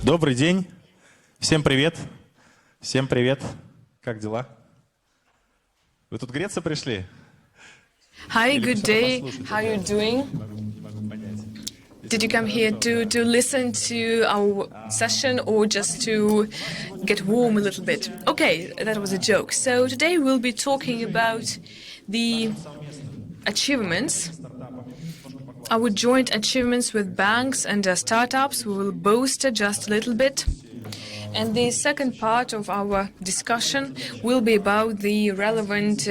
Добрый день. Всем привет. Всем привет. Как дела? Вы тут греться пришли? Hi, good day. How are you doing? Did you come here to listen to our session or just to get warm a little bit? Okay, that was a joke. So today we'll be talking about the achievements, our joint achievements with banks and startups. We will boast just a little bit. And the second part of our discussion will be about the relevant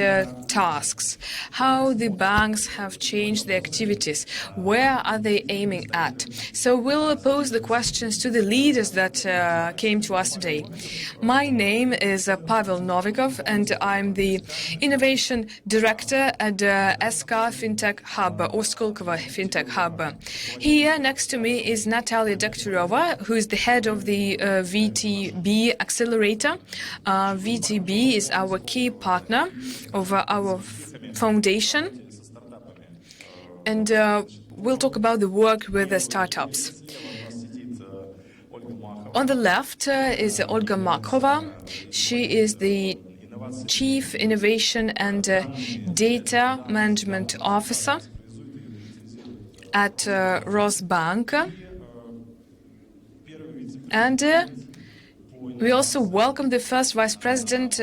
tasks, how the banks have changed their activities, where are they aiming at. So we'll pose the questions to the leaders that came to us today. My name is Pavel Novikov, and I'm the Innovation Director at SK Fintech Hub, or Skolkovo Fintech Hub. Here next to me is Natalia Doktorova, who is the head of the VTB Accelerator. VTB is our key partner of our foundation, and we'll talk about the work with the startups. On the left is Olga Makhova. She is the Chief Innovation and Data Management Officer at Rosbank. And we also welcome the first Vice President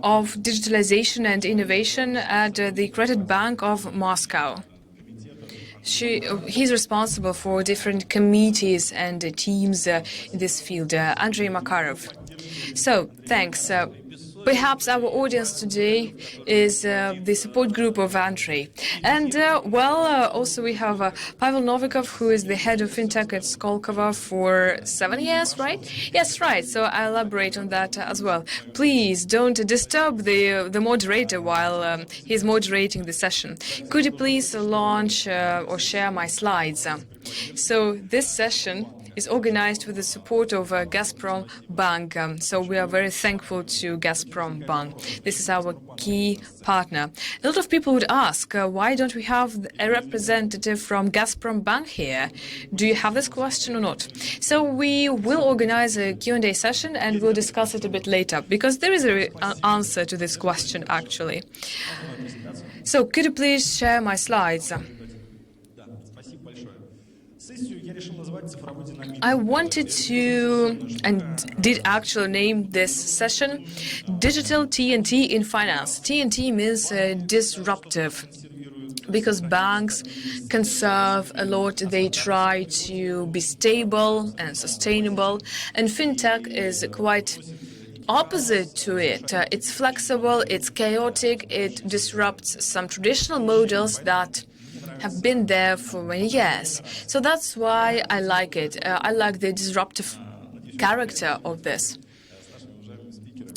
of Digitalization and Innovation at the Credit Bank of Moscow. He's responsible for different committees and teams in this field, Andrei Makarov. So, thanks. Perhaps our audience today is the support group of Andrei. And, also we have Pavel Novikov, who is the head of fintech at Skolkovo for 7 years, right? Yes, right. So I'll elaborate on that as well. Please don't disturb the moderator while he's moderating the session. Could you please launch or share my slides? So this session is organized with the support of Gazprom Bank. So we are very thankful to Gazprom Bank. This is our key partner. A lot of people would ask, why don't we have a representative from Gazprom Bank here? Do you have this question or not? So we will organize a Q&A session and we'll discuss it a bit later, because there is an answer to this question, actually. So could you please share my slides? I wanted to, and did actually name this session, Digital Tnt In Finance. Tnt means disruptive, because banks conserve a lot. They try to be stable and sustainable, and fintech is quite opposite to it. It's flexible, it's chaotic, it disrupts some traditional models that have been there for many years. So that's why I like it. I like the disruptive character of this.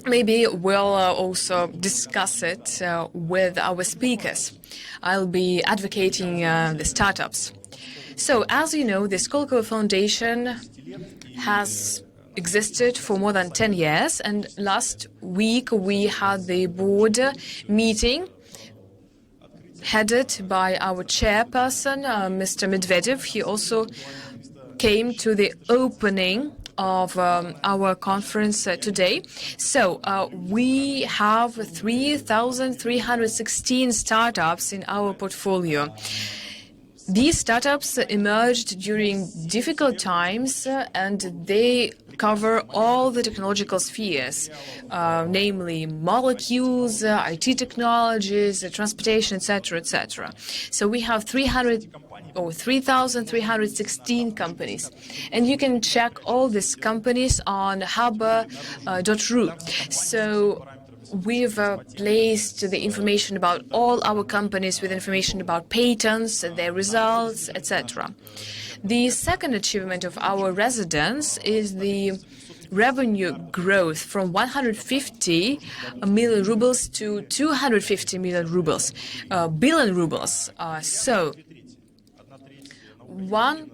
Maybe we'll also discuss it with our speakers. I'll be advocating the startups. So, as you know, the Skolkovo Foundation has existed for more than 10 years, and last week we had the board meeting headed by our chairperson, Mr. Medvedev. He also came to the opening of our conference today. So we have 3,316 startups in our portfolio. These startups emerged during difficult times, and they cover all the technological spheres, namely molecules, IT technologies, transportation, etc., etc. So we have 3,316 companies, and you can check all these companies on hub.ru. So we've placed the information about all our companies with information about patents, their results, etc. The second achievement of our residents is the revenue growth from 150 million rubles to 250 million rubles, billion rubles. So 1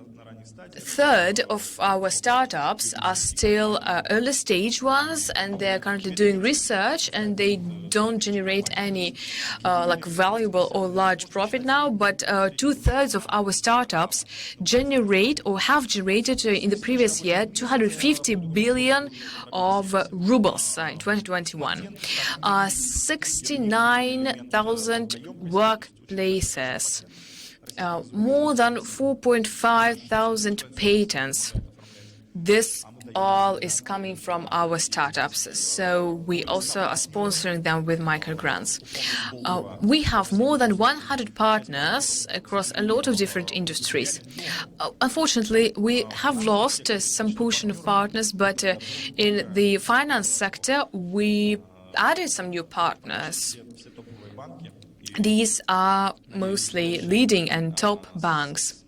third of our startups are still early stage ones, and they're currently doing research, and they don't generate any valuable or large profit now. But 2/3 of our startups generate or have generated in the previous year 250 billion of rubles in 2021. 69,000 workplaces. More than 4,500 patents. This all is coming from our startups, so we also are sponsoring them with microgrants. We have more than 100 partners across a lot of different industries. Unfortunately, we have lost some portion of partners, but in the finance sector, we added some new partners. These are mostly leading and top banks.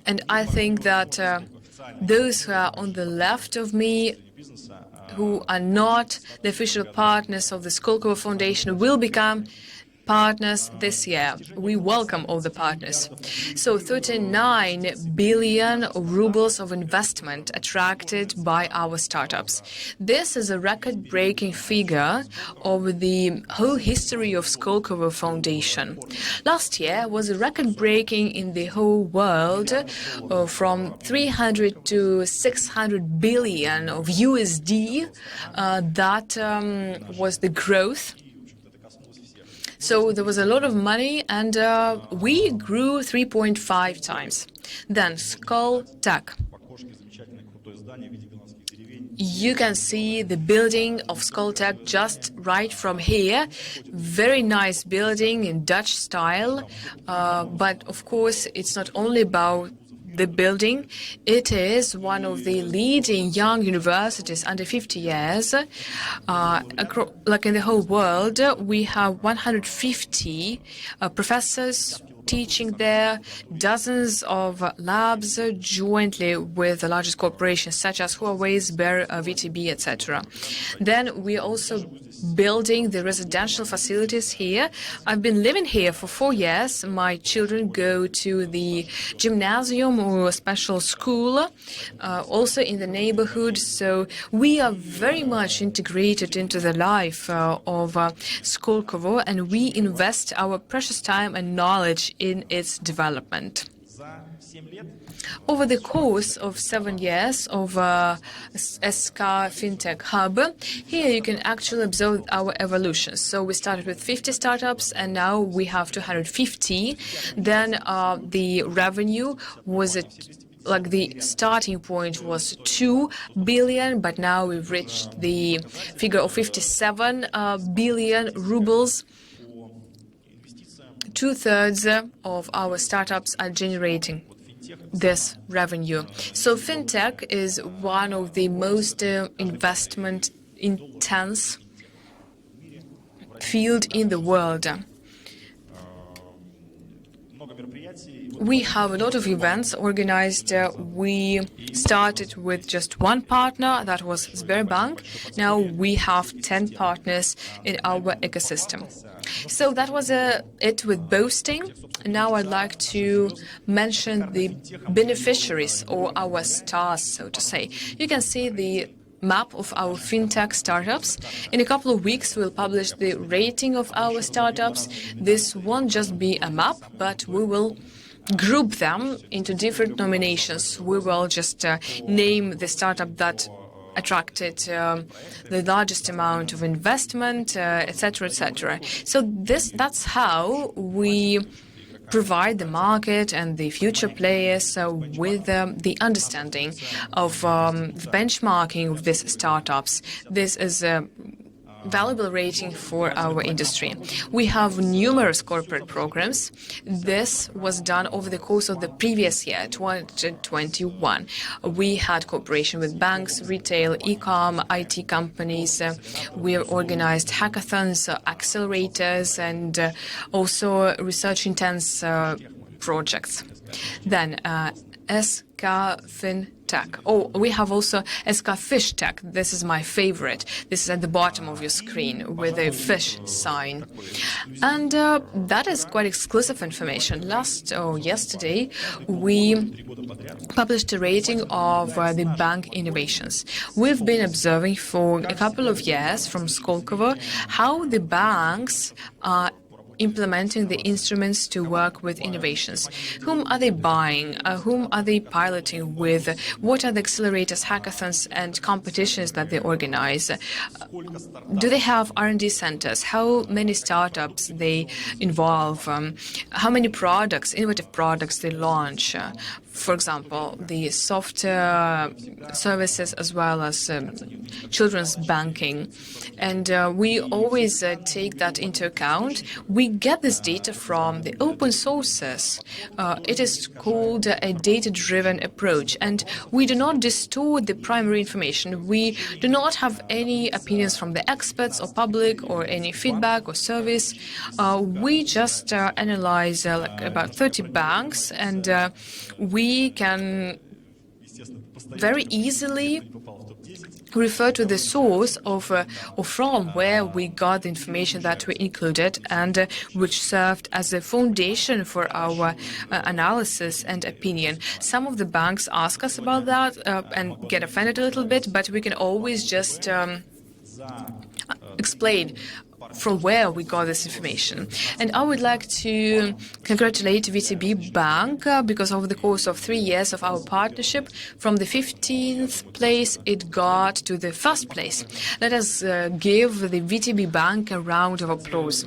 And I think that those who are on the left of me, who are not the official partners of the Skolkovo Foundation, will become partners this year. We welcome all the partners. So 39 billion rubles of investment attracted by our startups. This is a record-breaking figure of the whole history of Skolkovo Foundation. Last year was a record-breaking in the whole world, from 300 to 600 billion of USD. That was the growth. So there was a lot of money, and we grew 3.5 times. Then Skoltech. You can see the building of Skoltech just right from here. Very nice building in Dutch style. But of course, it's not only about the building. It is one of the leading young universities under 50 years. Like in the whole world, we have 150 professors teaching there, dozens of labs jointly with the largest corporations such as Huawei, Sber, VTB, etc. Then we also building the residential facilities here. I've been living here for 4 years. My children go to the gymnasium or a special school, also in the neighborhood. So we are very much integrated into the life of Skolkovo, and we invest our precious time and knowledge in its development. Over the course of 7 years of SK Fintech Hub, here you can actually observe our evolution. So we started with 50 startups, and now we have 250. Then the revenue was like the starting point was 2 billion, but now we've reached the figure of 57 billion rubles. 2/3 of our startups are generating this revenue. So fintech is one of the most investment intense field in the world. We have a lot of events organized. We started with just one partner, that was Sberbank. Now we have 10 partners in our ecosystem. So that was it with boasting. Now I'd like to mention the beneficiaries, or our stars, so to say. You can see the map of our fintech startups. In a couple of weeks, we'll publish the rating of our startups. This won't just be a map, but we will group them into different nominations. We will just name the startup that attracted the largest amount of investment, etc., etc. So that's how we provide the market and the future players with the understanding of the benchmarking of these startups. This is a valuable rating for our industry. We have numerous corporate programs. This was done over the course of the previous year, 2021. We had cooperation with banks, retail, e-com, IT companies. We organized hackathons, accelerators, and also research-intense projects. Then SK Fintech. Oh, we have also SK Fish Tech. This is my favorite. This is at the bottom of your screen with a fish sign. And that is quite exclusive information. Yesterday, we published a rating of the bank innovations. We've been observing for a couple of years from Skolkovo how the banks are implementing the instruments to work with innovations. Whom are they buying? Whom are they piloting with? What are the accelerators, hackathons, and competitions that they organize? Do they have R&D centers? How many startups they involve? How many products, innovative products they launch? For example, the software services as well as children's banking. And we always take that into account. We get this data from the open sources. It is called a data-driven approach. And we do not distort the primary information. We do not have any opinions from the experts or public or any feedback or service. We just analyze about 30 banks, and we can very easily refer to the source of or from where we got the information that we included and which served as a foundation for our analysis and opinion. Some of the banks ask us about that and get offended a little bit, but we can always just explain from where we got this information. And I would like to congratulate VTB Bank because over the course of 3 years of our partnership, from the 15th place it got to the first place. Let us give the VTB Bank a round of applause.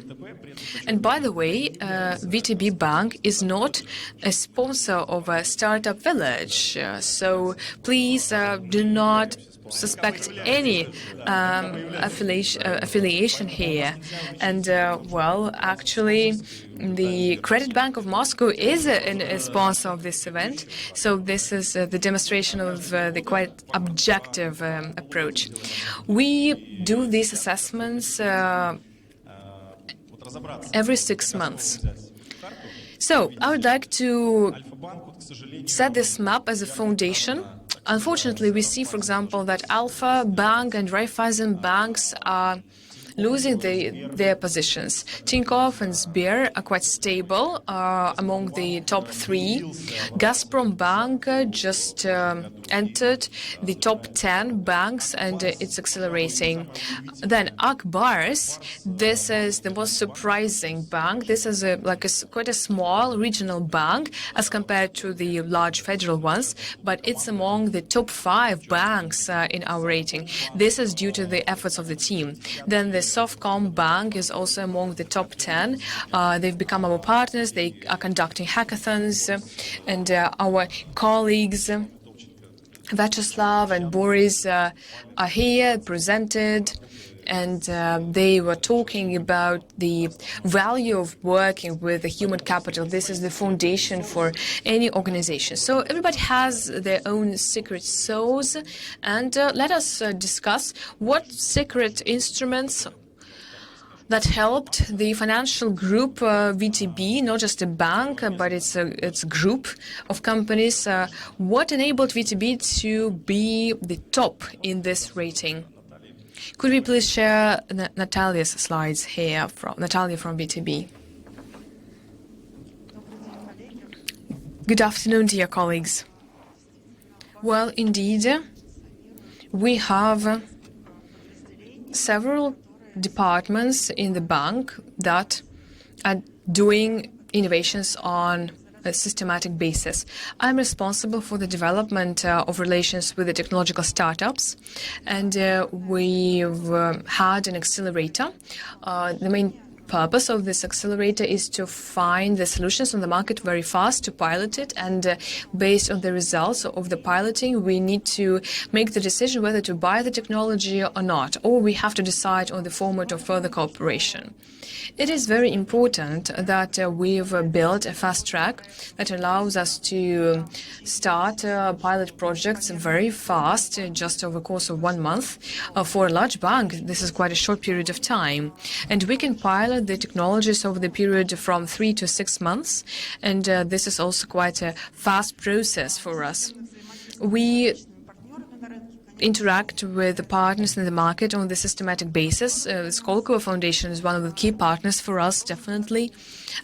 And by the way, VTB Bank is not a sponsor of a startup village, so please do not suspect any affiliation here. And well, actually, the Credit Bank of Moscow is a sponsor of this event, so this is the demonstration of the quite objective approach. We do these assessments every 6 months. So I would like to set this map as a foundation. Unfortunately, we see, for example, that Alpha Bank and Raiffeisen banks are losing their positions. Tinkoff and Sber are quite stable among the top 3. Gazprom Bank just entered the top 10 banks and it's accelerating. Then Akbars, this is the most surprising bank. This is quite a small regional bank as compared to the large federal ones, but it's among the top 5 banks in our rating. This is due to the efforts of the team. Then the Softcom Bank is also among the top 10. They've become our partners. They are conducting hackathons, and our colleagues Vyacheslav and Boris are here, presented, and they were talking about the value of working with the human capital. This is the foundation for any organization. So everybody has their own secret sauce, and let us discuss what secret instruments that helped the financial group VTB, not just a bank, but it's a group of companies. What enabled VTB to be the top in this rating? Could we please share Natalia's slides here, from Natalia from VTB? Good afternoon, dear colleagues. Well, indeed, we have several departments in the bank that are doing innovations on a systematic basis. I'm responsible for the development of relations with the technological startups, and we've had an accelerator. The main purpose of this accelerator is to find the solutions on the market very fast, to pilot it, and based on the results of the piloting, we need to make the decision whether to buy the technology or not, or we have to decide on the format of further cooperation. It is very important that we've built a fast track that allows us to start pilot projects very fast, just over the course of 1 month. For a large bank, this is quite a short period of time, and we can pilot the technologies over the period from 3 to 6 months, and this is also quite a fast process for us. We interact with the partners in the market on the systematic basis. The Skolkovo Foundation is one of the key partners for us, definitely.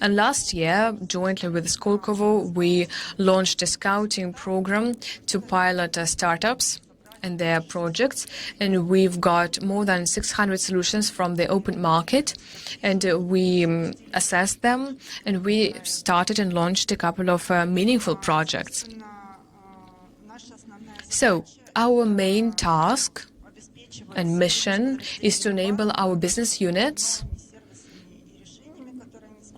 And last year, jointly with Skolkovo, we launched a scouting program to pilot startups and their projects. And we've got more than 600 solutions from the open market. And we assessed them, and we started and launched a couple of meaningful projects. So, our main task and mission is to enable our business units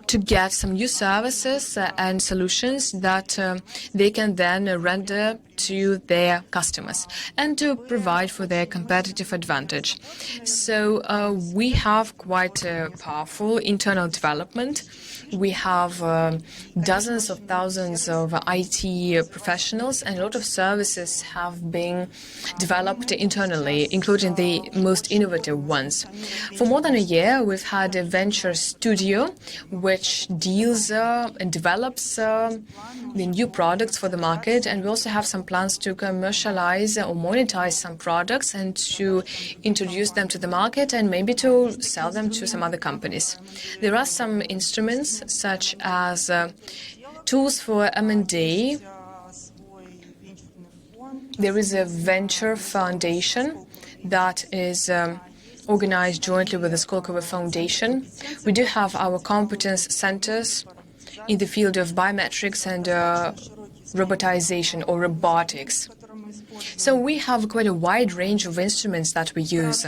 to get some new services and solutions that they can then render to their customers and to provide for their competitive advantage. So we have quite a powerful internal development. We have dozens of thousands of IT professionals, and a lot of services have been developed internally, including the most innovative ones. For more than a year, we've had a venture studio which deals and develops the new products for the market, and we also have some plans to commercialize or monetize some products and to introduce them to the market and maybe to sell them to some other companies. There are some instruments such as tools for M&A. There is a venture foundation that is organized jointly with the Skolkovo Foundation. We do have our competence centers in the field of biometrics and robotization or robotics. So we have quite a wide range of instruments that we use.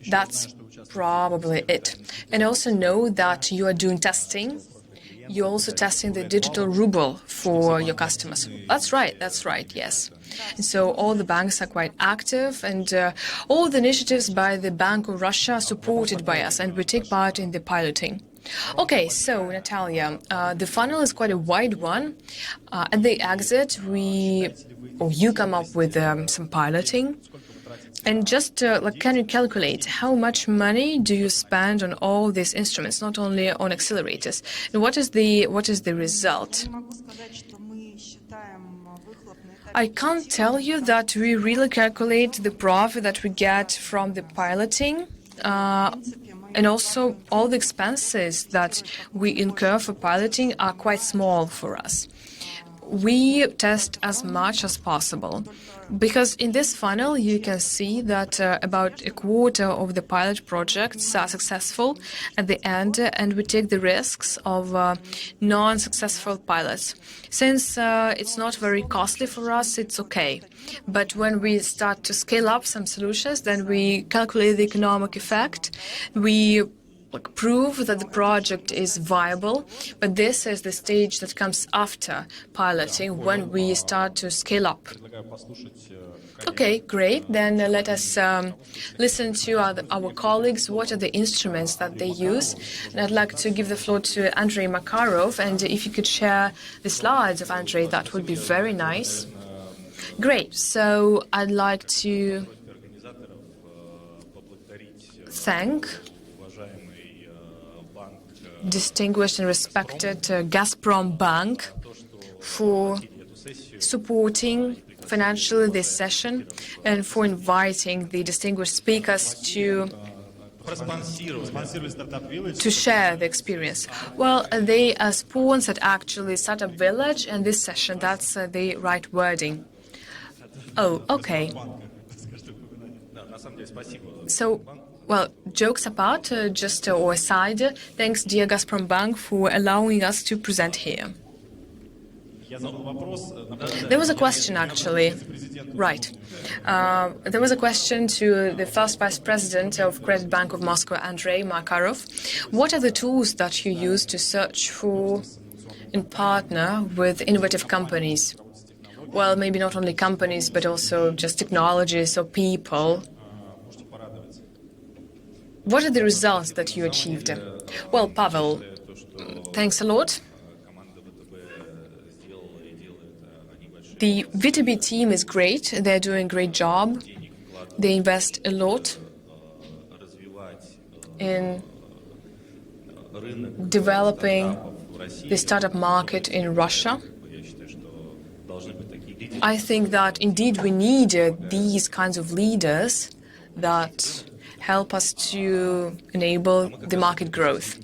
That's probably it. And also know that you are doing testing. You're also testing the digital ruble for your customers. That's right, yes. And so all the banks are quite active, and all the initiatives by the Bank of Russia are supported by us, and we take part in the piloting. Okay, so Natalia, the funnel is quite a wide one. At the exit, you come up with some piloting. And just can you calculate how much money do you spend on all these instruments, not only on accelerators? And what is the result? I can't tell you that we really calculate the profit that we get from the piloting, and also all the expenses that we incur for piloting are quite small for us. We test as much as possible, because in this funnel you can see that about a quarter of the pilot projects are successful at the end, and we take the risks of non-successful pilots. Since it's not very costly for us, it's okay. But when we start to scale up some solutions, then we calculate the economic effect. We prove that the project is viable, but this is the stage that comes after piloting, when we start to scale up. Okay, great. Then let us listen to our colleagues. What are the instruments that they use? And I'd like to give the floor to Andrei Makarov, and if you could share the slides of Andrei, that would be very nice. Great. So I'd like to thank distinguished and respected Gazprom Bank for supporting financially this session and for inviting the distinguished speakers to share the experience. Well, they sponsored actually Startup Village and this session. That's the right wording. Oh, okay. So, well, jokes apart, or aside, thanks, dear Gazprom Bank, for allowing us to present here. There was a question, actually. Right. There was a question to the first Vice President of Credit Bank of Moscow, Andrei Makarov. What are the tools that you use to search for and partner with innovative companies? Well, maybe not only companies, but also just technologies or people. What are the results that you achieved? Well, Pavel, thanks a lot. The VTB team is great. They're doing a great job. They invest a lot in developing the startup market in Russia. I think that indeed we need these kinds of leaders that help us to enable the market growth.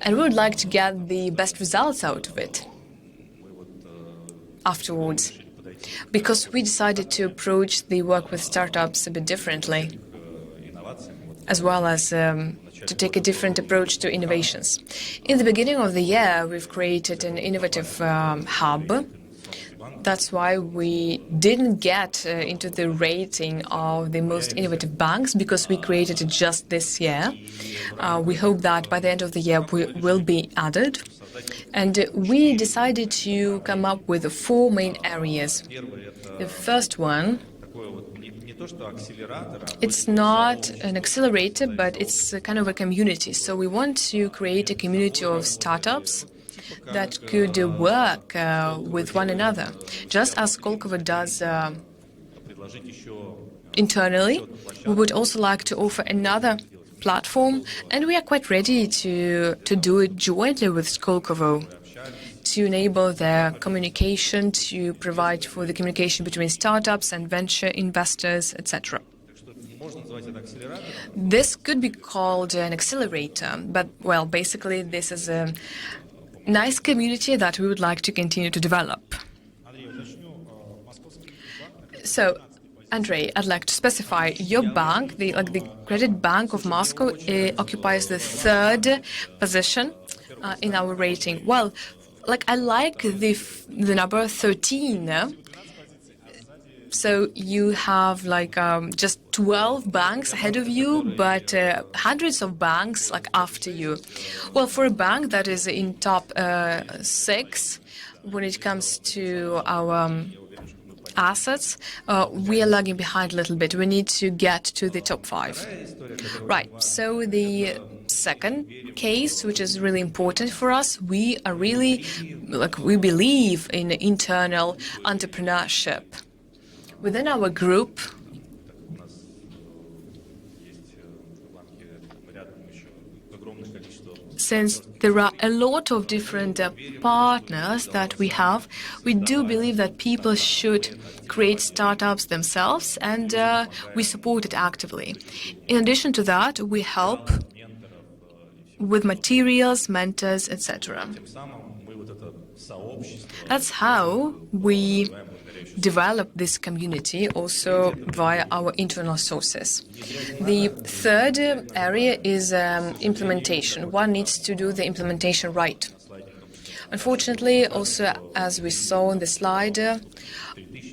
And we would like to get the best results out of it afterwards, because we decided to approach the work with startups a bit differently, as well as to take a different approach to innovations. In the beginning of the year, we've created an innovative hub. That's why we didn't get into the rating of the most innovative banks, because we created it just this year. We hope that by the end of the year we will be added. And we decided to come up with 4 main areas. The first one, it's not an accelerator, but it's a kind of a community. So we want to create a community of startups that could work with one another, just as Skolkovo does internally. We would also like to offer another platform, and we are quite ready to do it jointly with Skolkovo, to enable their communication, to provide for the communication between startups and venture investors, etc. This could be called an accelerator, but, well, basically this is a nice community that we would like to continue to develop. So, Andrei, I'd like to specify your bank, the Credit Bank of Moscow, occupies the 3rd position in our rating. Well, I like the number 13. So you have just 12 banks ahead of you, but hundreds of banks after you. Well, for a bank that is in top 6 when it comes to our assets, we are lagging behind a little bit. We need to get to the top 5. Right. So the second case, which is really important for us, we are really we believe in internal entrepreneurship. Within our group, since there are a lot of different partners that we have, we do believe that people should create startups themselves, and we support it actively. In addition to that, we help with materials, mentors, etc. That's how we develop this community, also via our internal sources. The third area is implementation. One needs to do the implementation right. Unfortunately, also as we saw on the slide,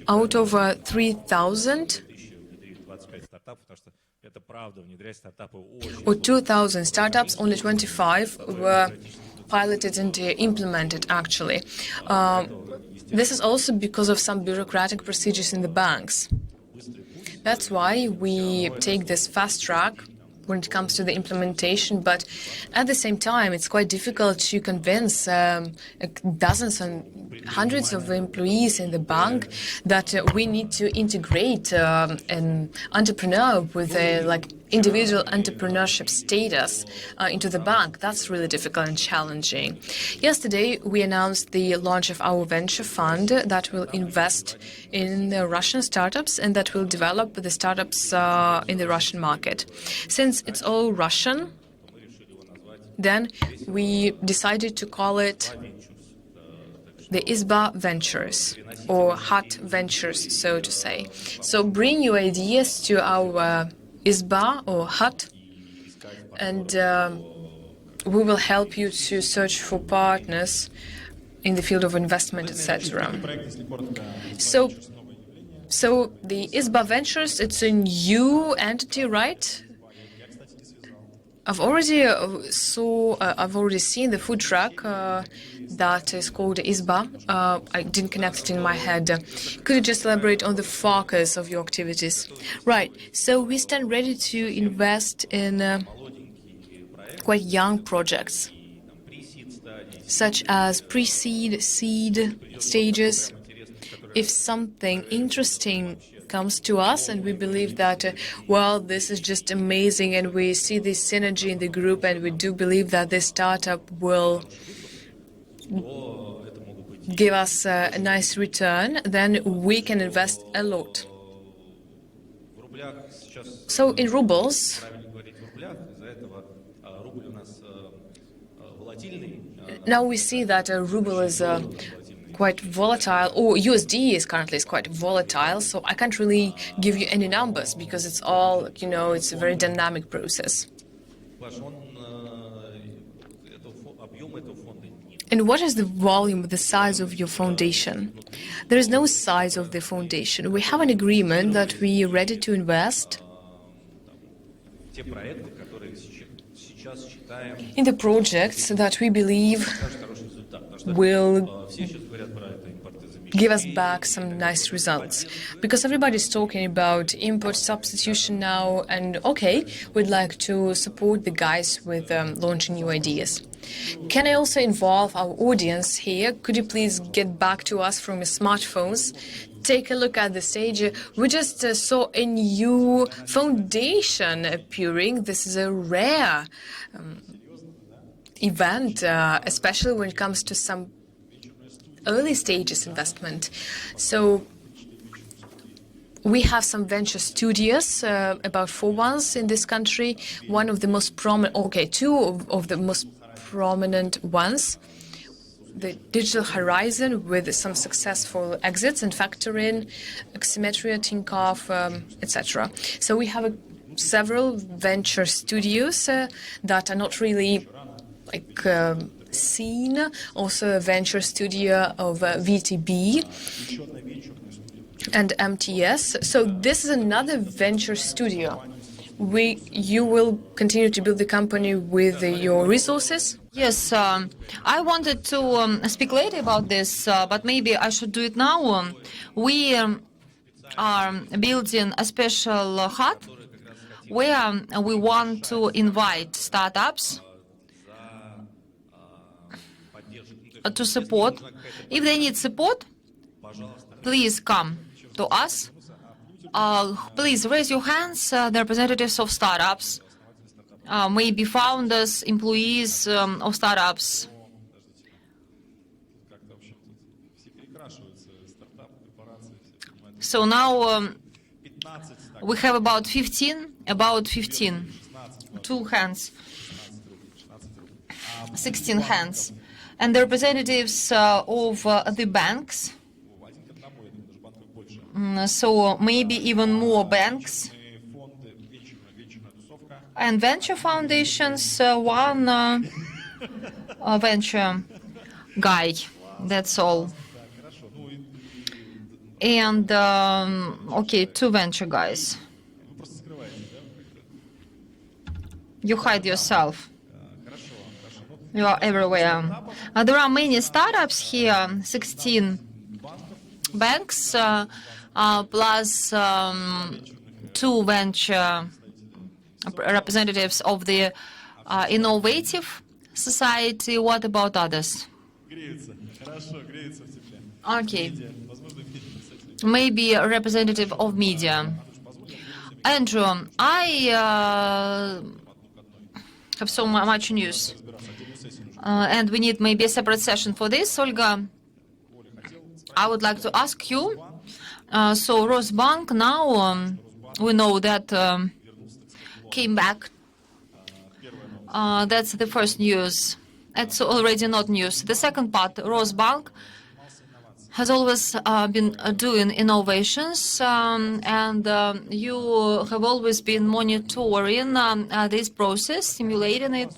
out of 3,000 or 2,000 startups, only 25 were piloted and implemented, actually. This is also because of some bureaucratic procedures in the banks. That's why we take this fast track when it comes to the implementation, but at the same time, it's quite difficult to convince dozens and hundreds of employees in the bank that we need to integrate an entrepreneur with a individual entrepreneurship status into the bank. That's really difficult and challenging. Yesterday, we announced the launch of our venture fund that will invest in the Russian startups and that will develop the startups in the Russian market. Since it's all Russian, then we decided to call it the ISBA Ventures, or Hut Ventures, so to say. So bring your ideas to our ISBA or Hut, and we will help you to search for partners in the field of investment, etc. So the ISBA Ventures, it's a new entity, right? I've already seen the food truck that is called ISBA. I didn't connect it in my head. Could you just elaborate on the focus of your activities? Right. So we stand ready to invest in quite young projects, such as pre-seed, seed stages. If something interesting comes to us, and we believe that, well, this is just amazing, and we see this synergy in the group, and we do believe that this startup will give us a nice return, then we can invest a lot. So in rubles, now we see that a ruble is quite volatile, or USD is currently quite volatile, so I can't really give you any numbers because it's all, you know, it's a very dynamic process. And what is the volume, the size of your foundation? There is no size of the foundation. We have an agreement that we are ready to invest in the projects that we believe will give us back some nice results. Because everybody's talking about import substitution now, and okay, we'd like to support the guys with launching new ideas. Can I also involve our audience here? Could you please get back to us from your smartphones? Take a look at the stage. We just saw a new foundation appearing. This is a rare event, especially when it comes to some early stages investment. So we have some venture studios, about 4 ones in this country. One of the most prominent, okay, 2 of the most prominent ones, the Digital Horizon with some successful exits and factoring, Oximetria, Tinkoff, etc. So we have several venture studios that are not really like seen. Also a venture studio of VTB and MTS. So this is another venture studio. You will continue to build the company with your resources? Yes, I wanted to speak later about this, but maybe I should do it now. We are building a special hut where we want to invite startups to support. If they need support, please come to us. Please raise your hands, the representatives of startups, maybe founders, employees of startups. So now we have about 15, 2 hands, 16 hands. And the representatives of the banks, so maybe even more banks, and venture foundations, one venture guy, that's all. And, okay, 2 venture guys. You hide yourself. You are everywhere. There are many startups here, 16 banks, plus 2 venture representatives of the innovative society. What about others? Okay. Maybe a representative of media. Andrew, I have so much news. And we need maybe a separate session for this. Olga, I would like to ask you, so Rosbank now, we know that came back. That's the first news. It's already not news. The second part, Rosbank has always been doing innovations, and you have always been monitoring this process, stimulating it.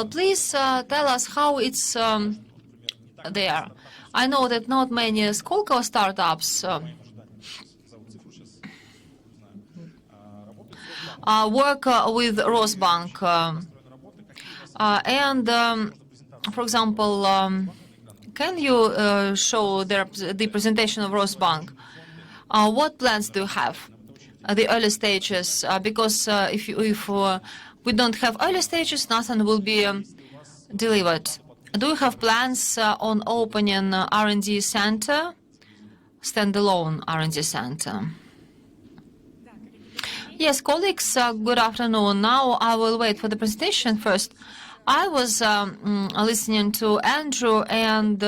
Please tell us how it's there. I know that not many Skolkovo startups work with Rosbank. And, for example, can you show the presentation of Rosbank? What plans do you have? The early stages, because if we don't have early stages, nothing will be delivered. Do you have plans on opening R&D center standalone R&D center. Yes, colleagues, good afternoon. Now I will wait for the presentation first. I was listening to Andrew and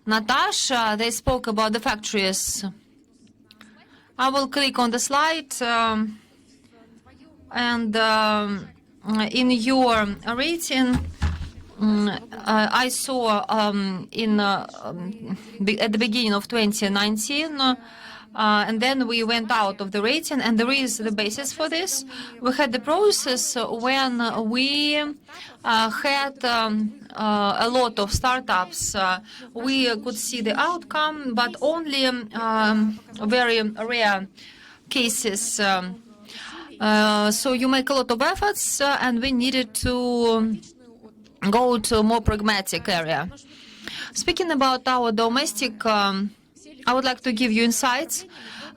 Natasha. They spoke about the factories. I will click on the slide and in your rating, I saw at the beginning of 2019, and then we went out of the rating, and there is the basis for this. We had the process when we had a lot of startups. We could see the outcome, but only very rare cases. So you make a lot of efforts, and we needed to go to a more pragmatic area. Speaking about our domestic, I would like to give you insights.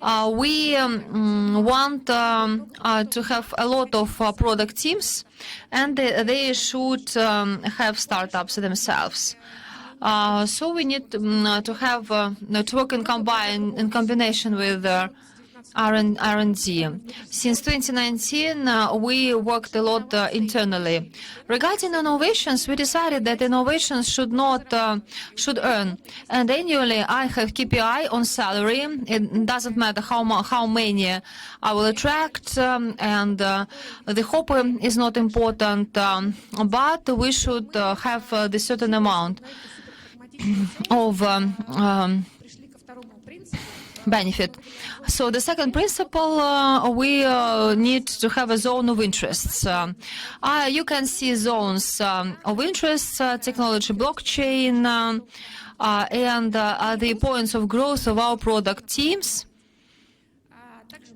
We want to have a lot of product teams, and they should have startups themselves. So we need to have network and in combination with R&D. Since 2019, we worked a lot internally. Regarding innovations, we decided that innovations should earn. And annually, I have KPI on salary. It doesn't matter how many I will attract, and the hopper is not important, but we should have the certain amount of benefit. So the second principle, we need to have a zone of interests. You can see zones of interest, technology, blockchain, and the points of growth of our product teams.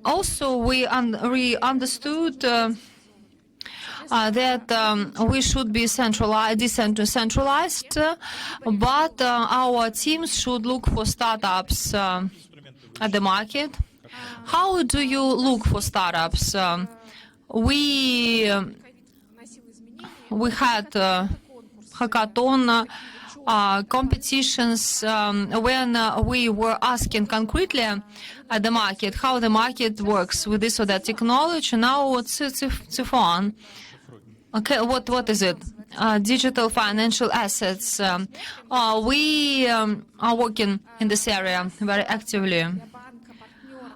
Also, we understood that we should be decentralized, but our teams should look for startups at the market. How do you look for startups? We had hackathon competitions when we were asking concretely at the market how the market works with this or that technology. Now it's fun. Okay, what is it? Digital financial assets. We are working in this area very actively.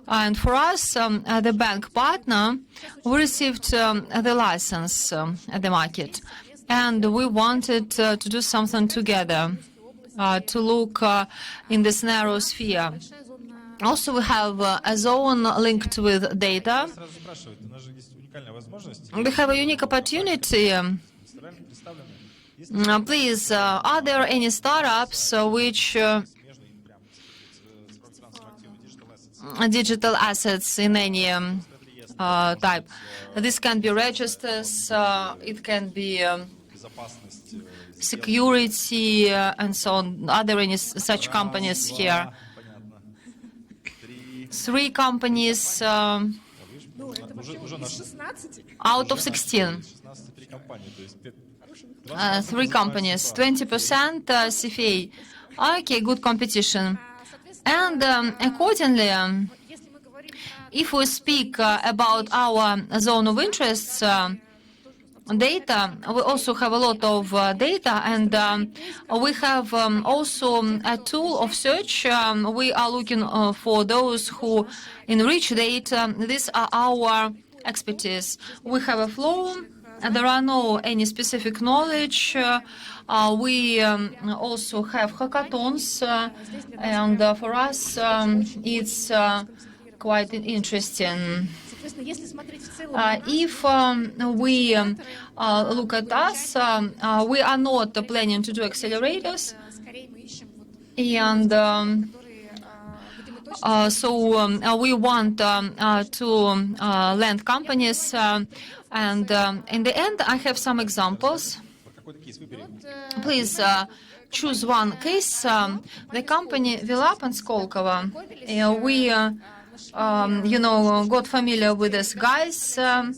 And for us, the bank partner, we received the license at the market. And we wanted to do something together, to look in this narrow sphere. Also, we have a zone linked with data. We have a unique opportunity. Please, are there any startups which digital assets in any type? This can be registers, it can be security, and so on. Are there any such companies here? 3 companies out of 16. 3 companies, 20% CFA. Okay, good competition. And accordingly, if we speak about our zone of interests, data, we also have a lot of data, and we have also a tool of search. We are looking for those who enrich data. These are our expertise. We have a flow. There are no any specific knowledge. We also have hackathons, and for us it's quite interesting. If we look at us, we are not planning to do accelerators, and so we want to land companies, and in the end, I have some examples. Please choose one case. The company Vilap and Skolkovo. We, got familiar with these guys, and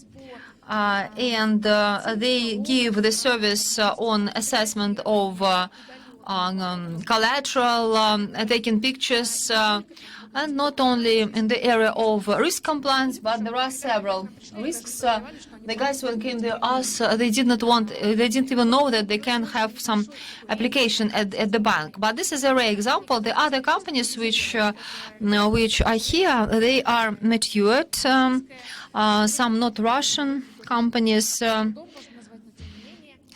they give the service on assessment of collateral, taking pictures, and not only in the area of risk compliance, but there are several risks. The guys when came to us, they didn't even know that they can have some application at the bank. But this is a rare example. The other companies which are here, they are matured. Some not Russian companies.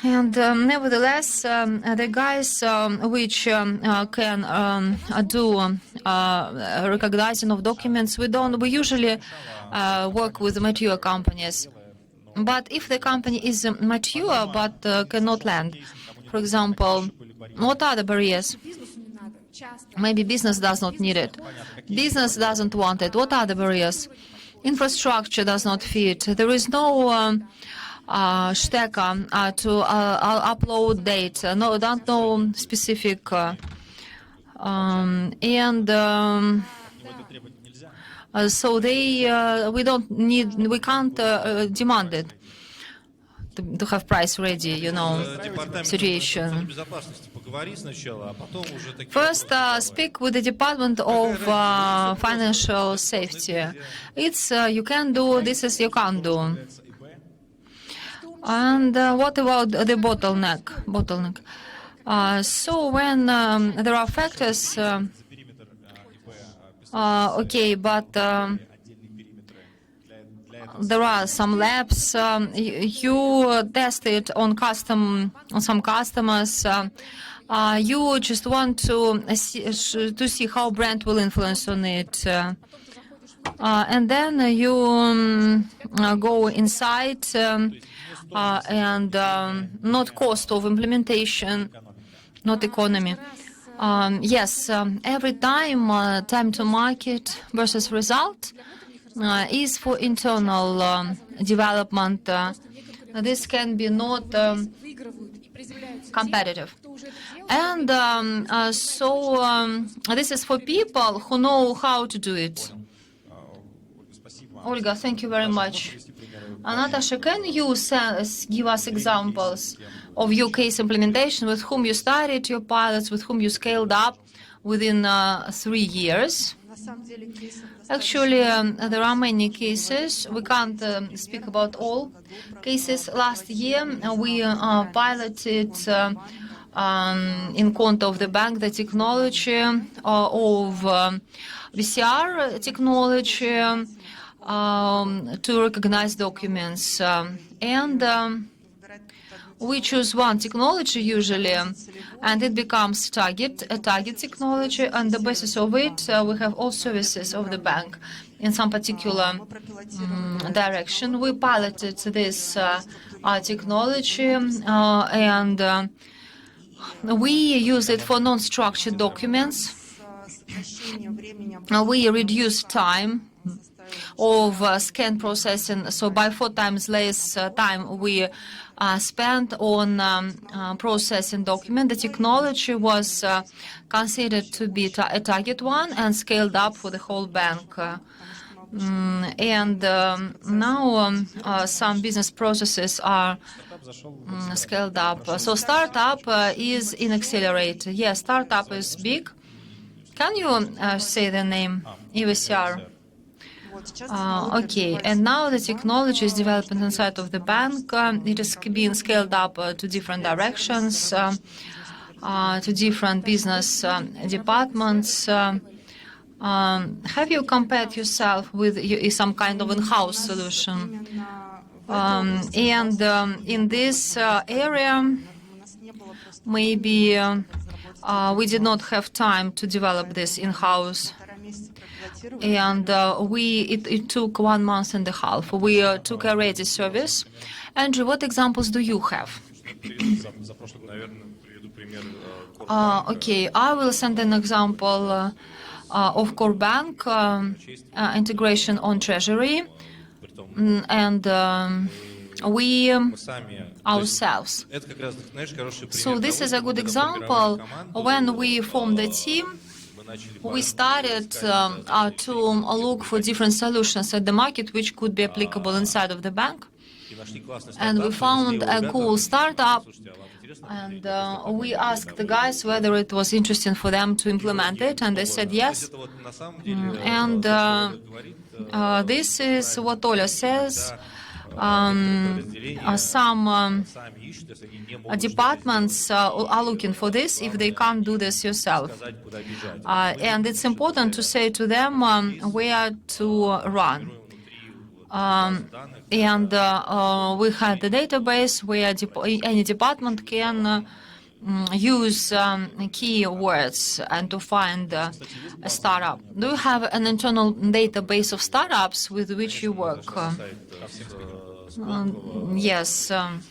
And nevertheless, the guys which can do recognizing of documents, we usually work with mature companies. But if the company is mature but cannot lend, for example, what are the barriers? Maybe business does not need it. Business doesn't want it. What are the barriers? Infrastructure does not fit. There is no stecker to upload data. No, don't know specific. So we can't demand it to have price ready, situation. First, speak with the Department of Financial Safety. It's you can do, this is you can't do. And what about the bottleneck? So when there are factors, okay, but there are some labs. You test it on some customers. You just want to see how brand will influence on it. And then you go inside and not cost of implementation, not economy. Yes, every time time to market versus result is for internal development. This can be not competitive. And so this is for people who know how to do it. Olga, thank you very much. Natasha, can you give us examples of your case implementation, with whom you started your pilots, with whom you scaled up within 3 years? Actually, there are many cases. We can't speak about all cases. Last year, we piloted in conto of the bank the technology of VCR technology to recognize documents. And we choose one technology usually, and it becomes a target technology. On the basis of it, we have all services of the bank in some particular direction. We piloted this technology, and we use it for non-structured documents. We reduce time of scan processing, so by 4 times less time we spent on processing document. The technology was considered to be a target one and scaled up for the whole bank. And now some business processes are scaled up. So startup is in accelerator. Yes, startup is big. Can you say the name? EVCR. Okay, and now the technology is developing inside of the bank. It is being scaled up to different directions, to different business departments. Have you compared yourself with some kind of in-house solution? And in this area, maybe we did not have time to develop this in-house. And it took 1.5 months. We took a ready service. Andrew, what examples do you have? Okay, I will send an example of core bank integration on treasury, and we ourselves. So this is a good example. When we formed the team, we started to look for different solutions at the market which could be applicable inside of the bank. And we found a cool startup And we asked the guys whether it was interesting for them to implement it, and they said yes. And this is what Oля says. Some departments are looking for this if they can't do this yourself. And it's important to say to them where to run. We had the database where any department can use keywords and to find a startup. Do you have an internal database of startups with which you work? Yes. And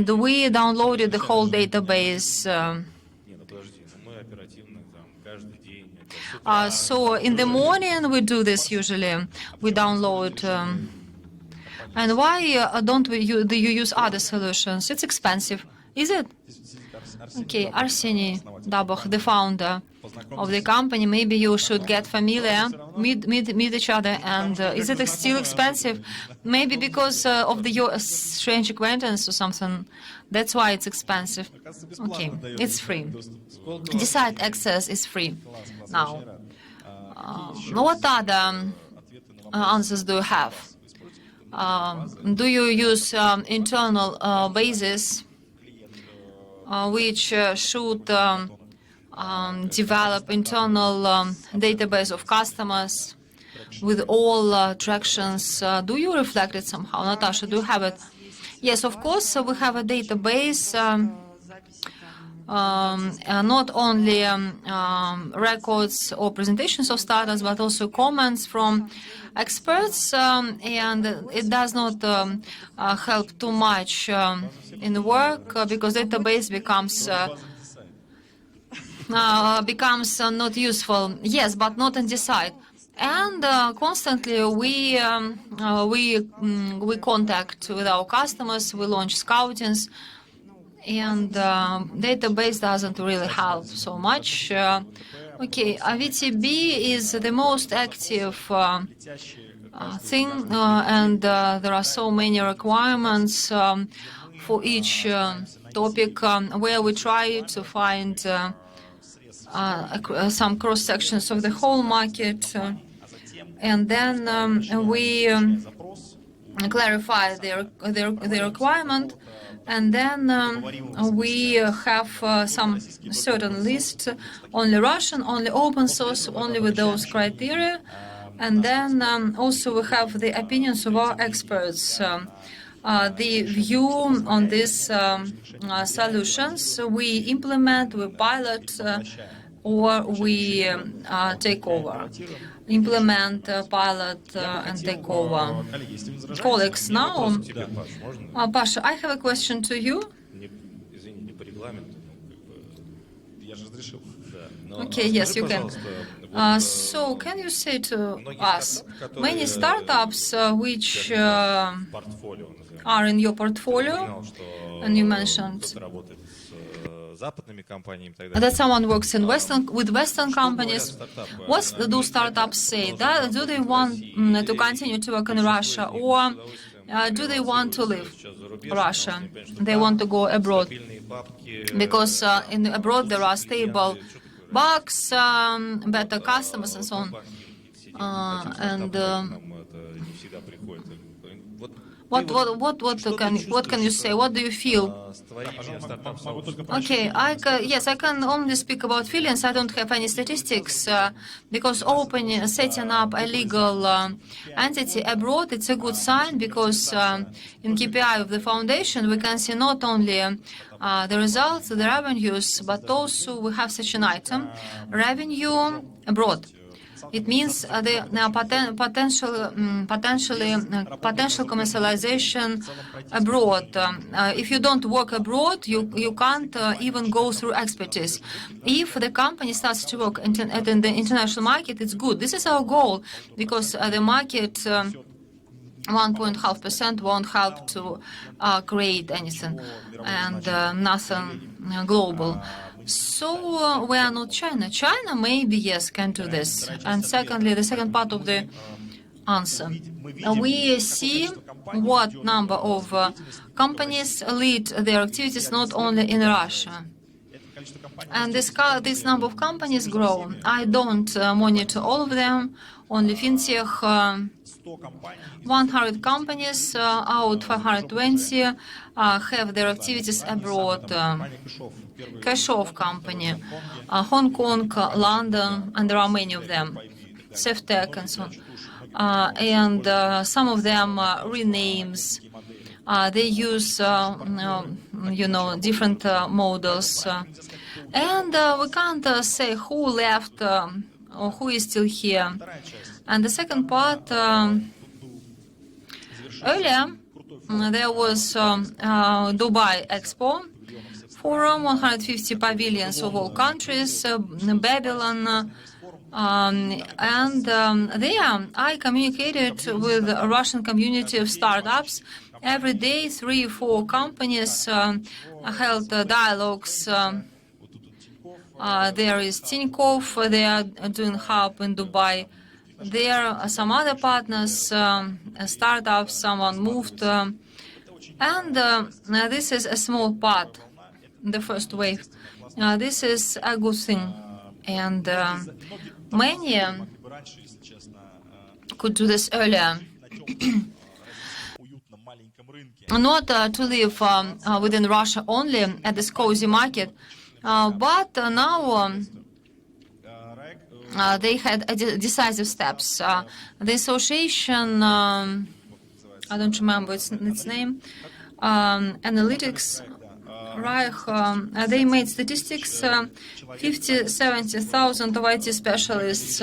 we downloaded the whole database. So in the morning we do this usually. We download. And why do you use other solutions? It's expensive. Is it? Okay, Arseny Dabov, the founder of the company, maybe you should get familiar, meet each other. And is it still expensive? Maybe because of your strange acquaintance or something. That's why it's expensive. Okay, it's free. Decide access is free now. What other answers do you have? Do you use internal bases which should develop internal database of customers with all attractions? Do you reflect it somehow? Natasha, do you have it? Yes, of course, we have a database, not only records or presentations of startups, but also comments from experts, and it does not help too much in the work because database becomes not useful. Yes, but not in Decide. And constantly we contact with our customers. We launch scoutings, and database doesn't really help so much. Okay, VTB is the most active thing, and there are so many requirements for each topic where we try to find some cross sections of the whole market, and then we clarify the requirement. And then we have some certain list, only Russian, only open source, only with those criteria. And then also we have the opinions of our experts, the view on these solutions we implement, we pilot, or we take over. Implement, pilot, and take over. Colleagues, now, Pasha, I have a question to you. Okay, yes, you can. So, can you say to us, many startups which are in your portfolio, and you mentioned that someone works with Western companies. What do startups say? Do they want to continue to work in Russia, or do they want to leave Russia? They want to go abroad because in abroad there are stable bugs, better customers, and so on. What can you say? What do you feel? Okay, yes, I can only speak about feelings. I don't have any statistics because setting up a legal entity abroad, it's a good sign because in KPI of the foundation we can see not only the results, the revenues, but also we have such an item, revenue abroad. It means the potential commercialization abroad. If you don't work abroad, you can't even go through expertise. If the company starts to work in the international market, it's good. This is our goal because the market 1.5% won't help to create anything and nothing global. So we are not China. China maybe, yes, can do this. And secondly, the second part of the answer. We see what number of companies lead their activities not only in Russia. And this number of companies grow. I don't monitor all of them, only fintech. 100 companies out 520 have their activities abroad. Cash-off company, Hong Kong, London, and there are many of them, SafeTech and so on. And some of them renames. They use, different models. And we can't say who left or who is still here. And the second part, earlier, there was Dubai Expo Forum, 150 pavilions of all countries, Babylon, and there I communicated with a Russian community of startups. Every day, 3 or 4 companies held dialogues. There is Tinkoff, they are doing hub in Dubai. There are some other partners, startups, someone moved. And this is a small part, the first wave. This is a good thing. And many could do this earlier. Not to live within Russia only at this cozy market, but now they had decisive steps. The association, I don't remember its name, Analytics, Reich, they made statistics, 70,000 of IT specialists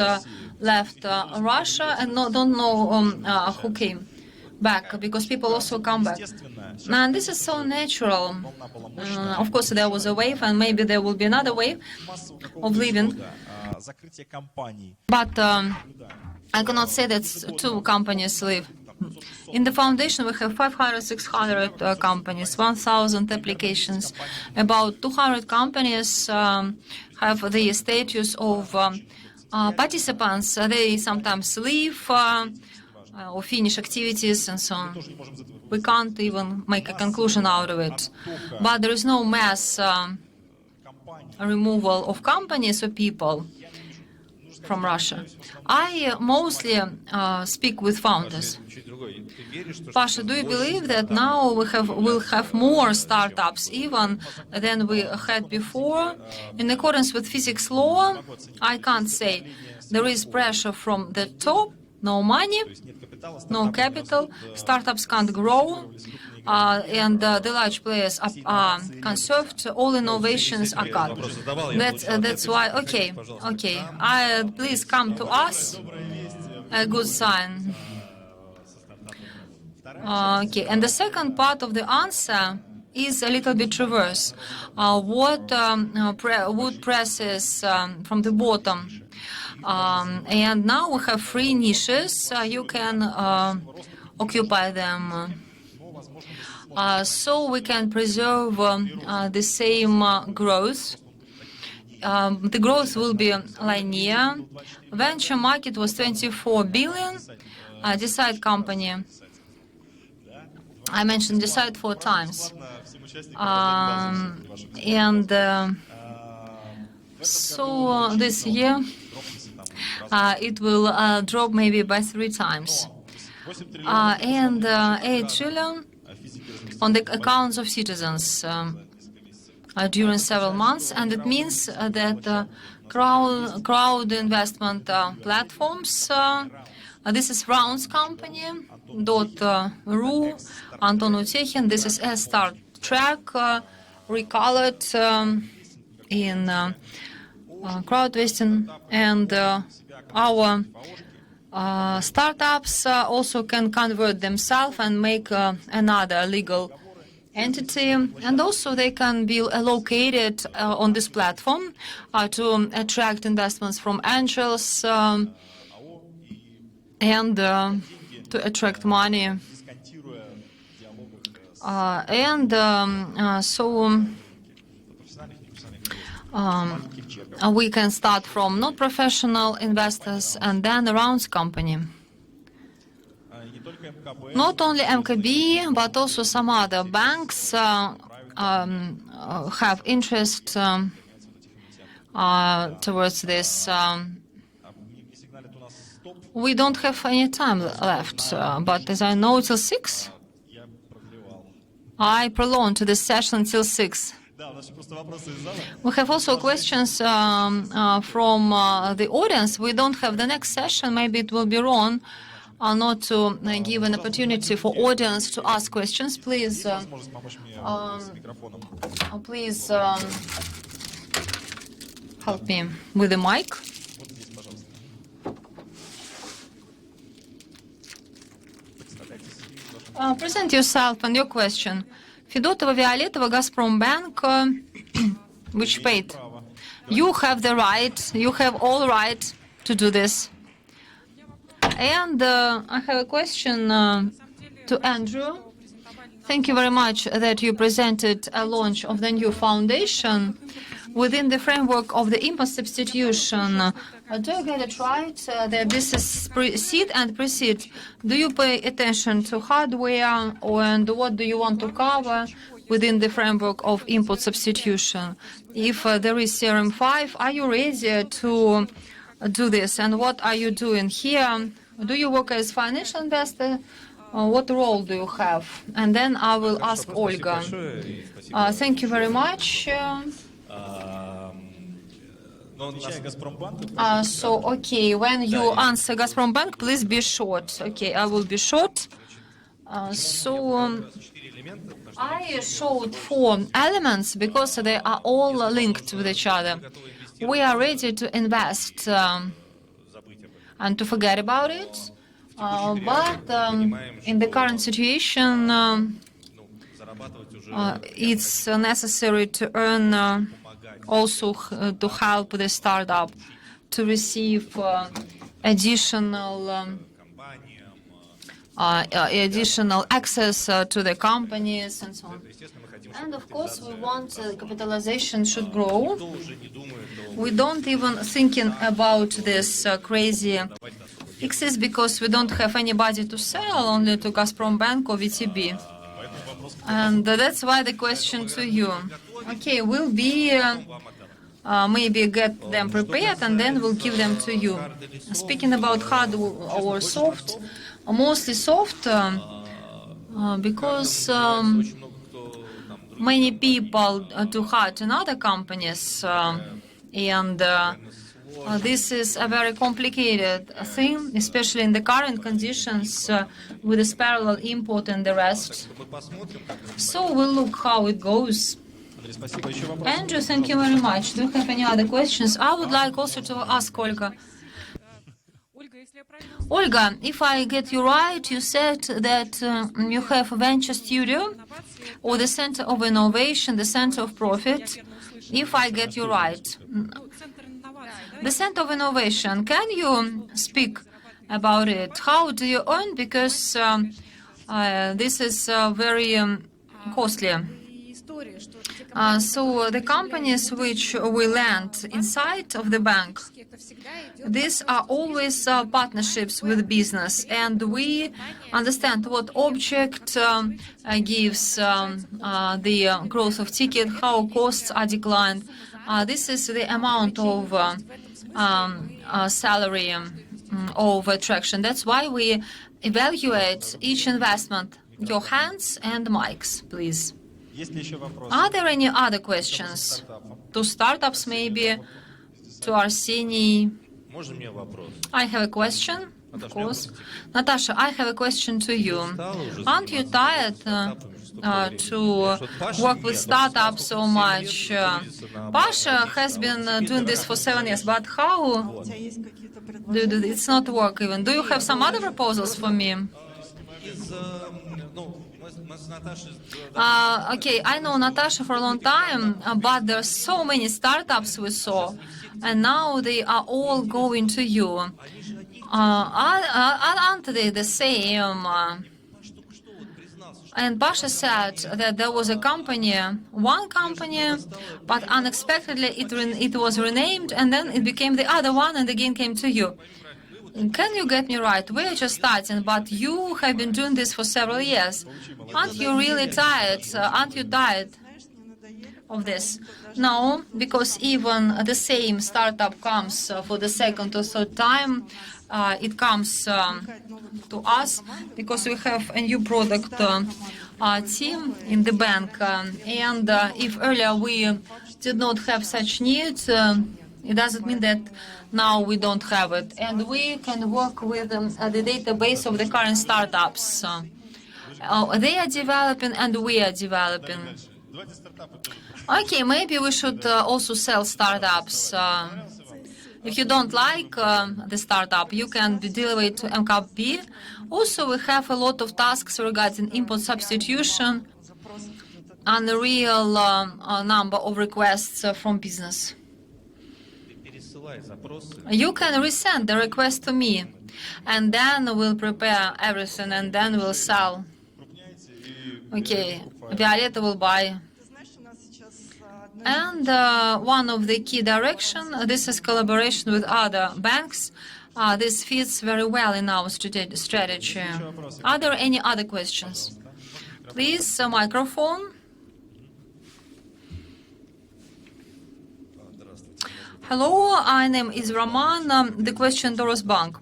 left Russia and don't know who came back, because people also come back. And this is so natural. Of course, there was a wave, and maybe there will be another wave of leaving. But I cannot say that 2 companies leave. In the foundation, we have 500, 600 companies, 1,000 applications. About 200 companies have the status of participants. They sometimes leave or finish activities and so on. We can't even make a conclusion out of it. But there is no mass removal of companies or people from Russia. I mostly speak with founders. Pasha, do you believe that now we'll have more startups even than we had before? In accordance with physics law, I can't say. There is pressure from the top, no money, no capital, startups can't grow, and the large players are conserved, all innovations are cut. That's why, okay, please come to us, a good sign. Okay, and the second part of the answer is a little bit reverse. What wood presses from the bottom. And now we have 3 niches. You can occupy them. So we can preserve the same growth. The growth will be linear. Venture market was 24 billion. Decide company. I mentioned Decide 4 times. So this year, it will drop maybe by 3 times. And 8 trillion on the accounts of citizens during several months. And it means that crowd investment platforms, this is Rounds company, .ru, Anton Utechin, this is a Start Track, recolored in crowd investing, and our startups also can convert themselves and make another legal entity, and also they can be located on this platform to attract investments from angels and to attract money. So we can start from not professional investors and then Rounds company. Not only MKB, but also some other banks have interest towards this. We don't have any time left, but as I know, till 6. I prolonged this session until 6. We have also questions from the audience. We don't have the next session. Maybe it will be wrong not to give an opportunity for audience to ask questions. Please, please help me with the mic. Present yourself and your question. Федотова, Виолетова, Gazprom Bank, which paid. You have the right, you have all right to do this. And I have a question to Andrew. Thank you very much that you presented a launch of the new foundation within the framework of the import substitution. Do you get it right that this is seed and pre-seed? Do you pay attention to hardware, and what do you want to cover within the framework of import substitution? If there is CRM5, are you ready to do this? And what are you doing here? Do you work as financial investor? What role do you have? And then I will ask Olga. Thank you very much. Okay, when you answer Gazprom Bank, please be short. Okay, I will be short. I showed 4 elements because they are all linked with each other. We are ready to invest and to forget about it, but in the current situation, it's necessary to earn also to help the startup to receive additional access to the companies and so on. And of course, we want capitalization should grow. We don't even thinking about this crazy excess because we don't have anybody to sell, only to Gazprom Bank or VTB. And that's why the question to you. Okay, we'll be maybe get them prepared and then we'll give them to you. Speaking about hard or soft, mostly soft because many people do hard in other companies and this is a very complicated thing, especially in the current conditions with this parallel import and the rest. So we'll look how it goes. Andrew, thank you very much. Do you have any other questions? I would like also to ask Olga. Olga, if I get you right, you said that you have a venture studio or the Center of Innovation, the Center of Profit. If I get you right. The Center of Innovation, can you speak about it? How do you earn? Because this is very costly. So the companies which we lend inside of the bank, these are always partnerships with business, and we understand what object gives the growth of ticket, how costs are declined. This is the amount of salary of attraction. That's why we evaluate each investment. Your hands and mics, please. Are there any other questions? To startups, maybe? To Arseny? I have a question, of course. Natasha, I have a question to you. Aren't you tired to work with startups so much? Pasha has been doing this for 7 years, but how? It's not work even. Do you have some other proposals for me? Okay, I know Natasha for a long time, but there are so many startups we saw, and now they are all going to you. Aren't they the same? And Pasha said that there was a company, one company, but unexpectedly it was renamed, and then it became the other one, and again came to you. Can you get me right? We are just starting, but you have been doing this for several years. Aren't you really tired? Aren't you tired of this? No, because even the same startup comes for the second or third time. It comes to us because we have a new product team in the bank. And if earlier we did not have such needs, it doesn't mean that now we don't have it. And we can work with the database of the current startups. They are developing and we are developing. Okay, maybe we should also sell startups. If you don't like the startup, you can deliver it to MKB. Also, we have a lot of tasks regarding import substitution and the real number of requests from business. You can resend the request to me, and then we'll prepare everything, and then we'll sell. Okay, Violetta will buy. And one of the key direction, this is collaboration with other banks. This fits very well in our strategy. Are there any other questions? Please, microphone. Hello, my name is Roman. The question to Rosbank.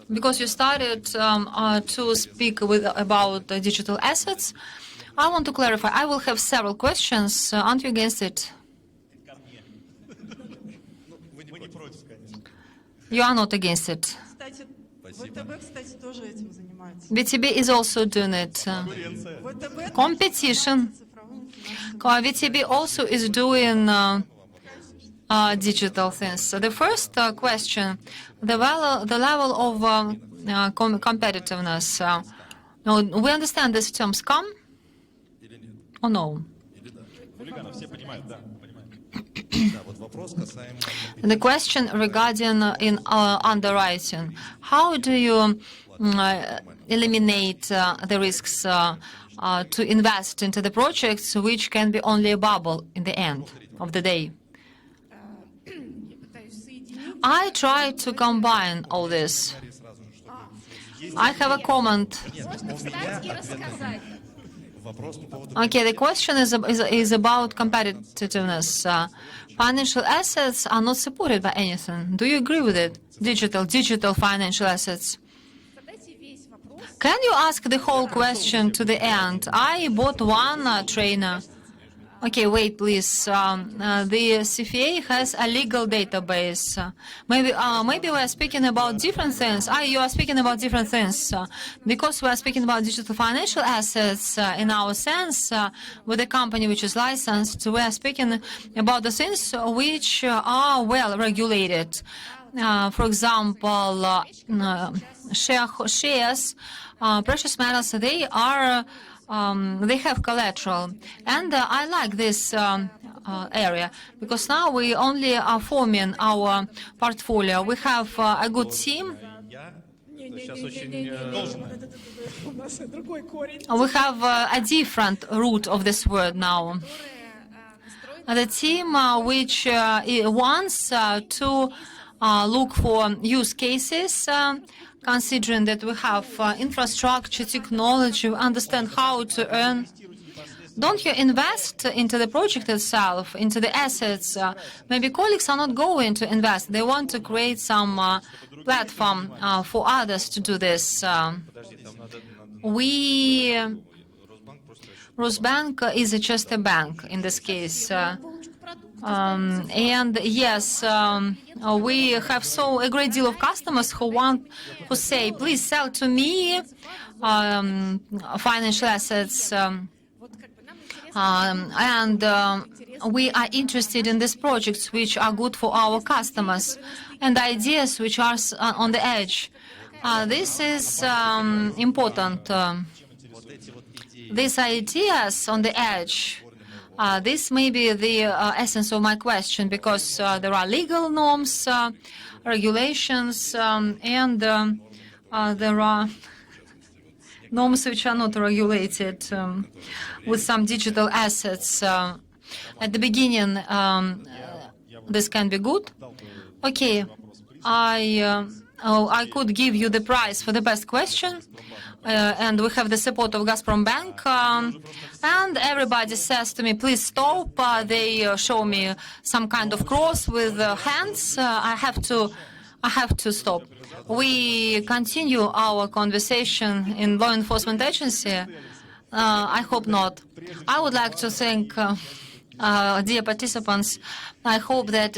Because you started to speak about digital assets, I want to clarify. I will have several questions. Aren't you against it? You are not against it. VTB is also doing it. Competition. VTB also is doing digital things. So the first question, the level of competitiveness. We understand these terms come or no? The question regarding in underwriting, how do you eliminate the risks to invest into the projects which can be only a bubble in the end of the day? I try to combine all this. I have a comment. Okay, the question is about competitiveness. Financial assets are not supported by anything. Do you agree with it? Digital financial assets. Can you ask the whole question to the end? I bought one trainer. Okay, wait, please. The CFA has a legal database. Maybe we are speaking about different things. You are speaking about different things. Because we are speaking about digital financial assets in our sense, with a company which is licensed, we are speaking about the things which are well regulated. For example, shares, precious metals, they have collateral, and I like this area because now we only are forming our portfolio. We have a good team. We have a different root of this word now. The team which wants to look for use cases, considering that we have infrastructure, technology, we understand how to earn. Don't you invest into the project itself, into the assets? Maybe colleagues are not going to invest. They want to create some platform for others to do this. Rosbank is just a bank in this case. And yes, we have a great deal of customers who say, please sell to me financial assets. And we are interested in these projects which are good for our customers and ideas which are on the edge. This is important. These ideas on the edge, this may be the essence of my question, because there are legal norms, regulations, and there are norms which are not regulated with some digital assets. At the beginning, this can be good. Okay, I I could give you the prize for the best question. And we have the support of Gazprom Bank. And everybody says to me, please stop. They show me some kind of cross with hands. I have to stop. We continue our conversation in law enforcement agency. I hope not. I would like to thank dear participants. I hope that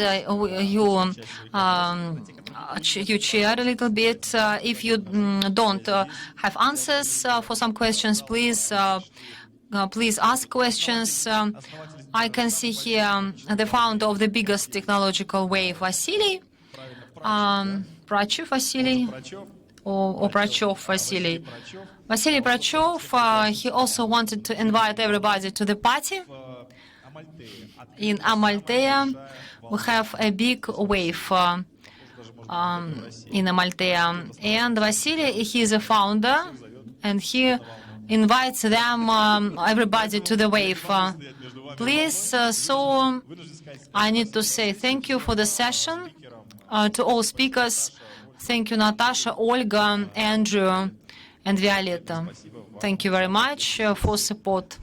you cheer a little bit. If you don't have answers for some questions, please ask questions. I can see here the founder of the biggest technological wave, Vasily, Prachev Vasily, or Prachov Vasily. Vasily Prachov, he also wanted to invite everybody to the party in Amalthea. We have a big wave in Amalthea. And Vasily, he is a founder, and he invites them, everybody, to the wave. Please, so I need to say thank you for the session to all speakers. Thank you, Natasha, Olga, Andrew, and Violetta. Thank you very much for support.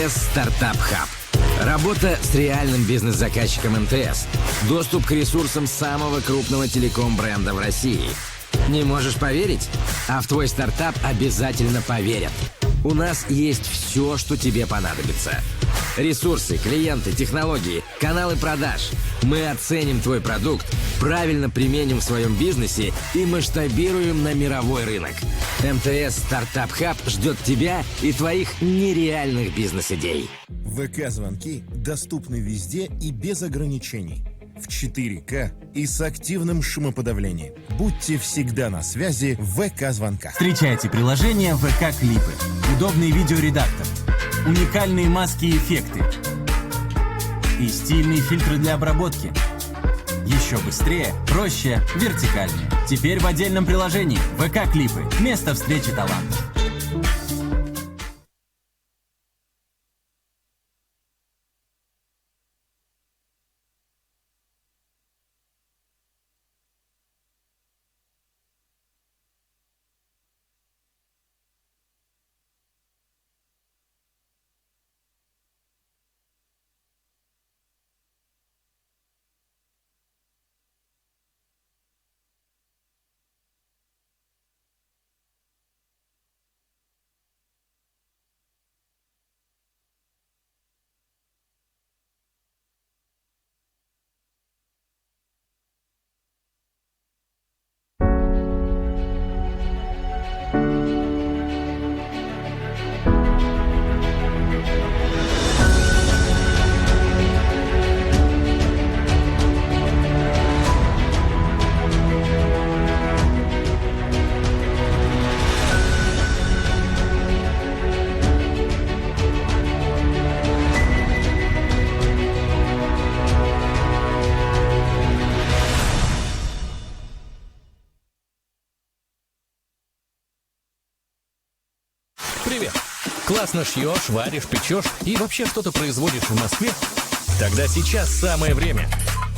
МТС Стартап Хаб. Работа с реальным бизнес-заказчиком МТС. Доступ к ресурсам самого крупного телеком-бренда в России. Не можешь поверить? А в твой стартап обязательно поверят. У нас есть все, что тебе понадобится. Ресурсы, клиенты, технологии, каналы продаж. Мы оценим твой продукт, правильно применим в своем бизнесе и масштабируем на мировой рынок. МТС Стартап Хаб ждет тебя и твоих нереальных бизнес-идей. ВК-звонки доступны везде и без ограничений. В 4К и с активным шумоподавлением. Будьте всегда на связи в ВК-звонках. Встречайте приложение ВК-клипы. Удобный видеоредактор. Уникальные маски и эффекты. И стильные фильтры для обработки. Еще быстрее, проще, вертикальнее. Теперь в отдельном приложении ВК-клипы. Место встречи талантов. Привет! Классно шьешь, варишь, печешь и вообще что-то производишь в Москве? Тогда сейчас самое время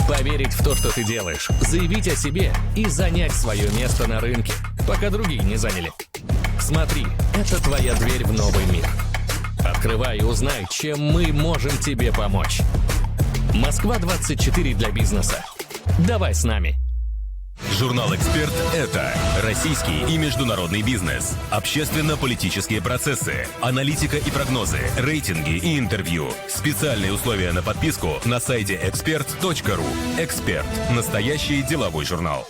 поверить в то, что ты делаешь, заявить о себе и занять свое место на рынке, пока другие не заняли. Смотри, это твоя дверь в новый мир. Открывай и узнай, чем мы можем тебе помочь. Москва-24 для бизнеса. Давай с нами. Журнал «Эксперт» — это российский и международный бизнес, общественно-политические процессы, аналитика и прогнозы, рейтинги и интервью. Специальные условия на подписку на сайте expert.ru. «Эксперт» — настоящий деловой журнал.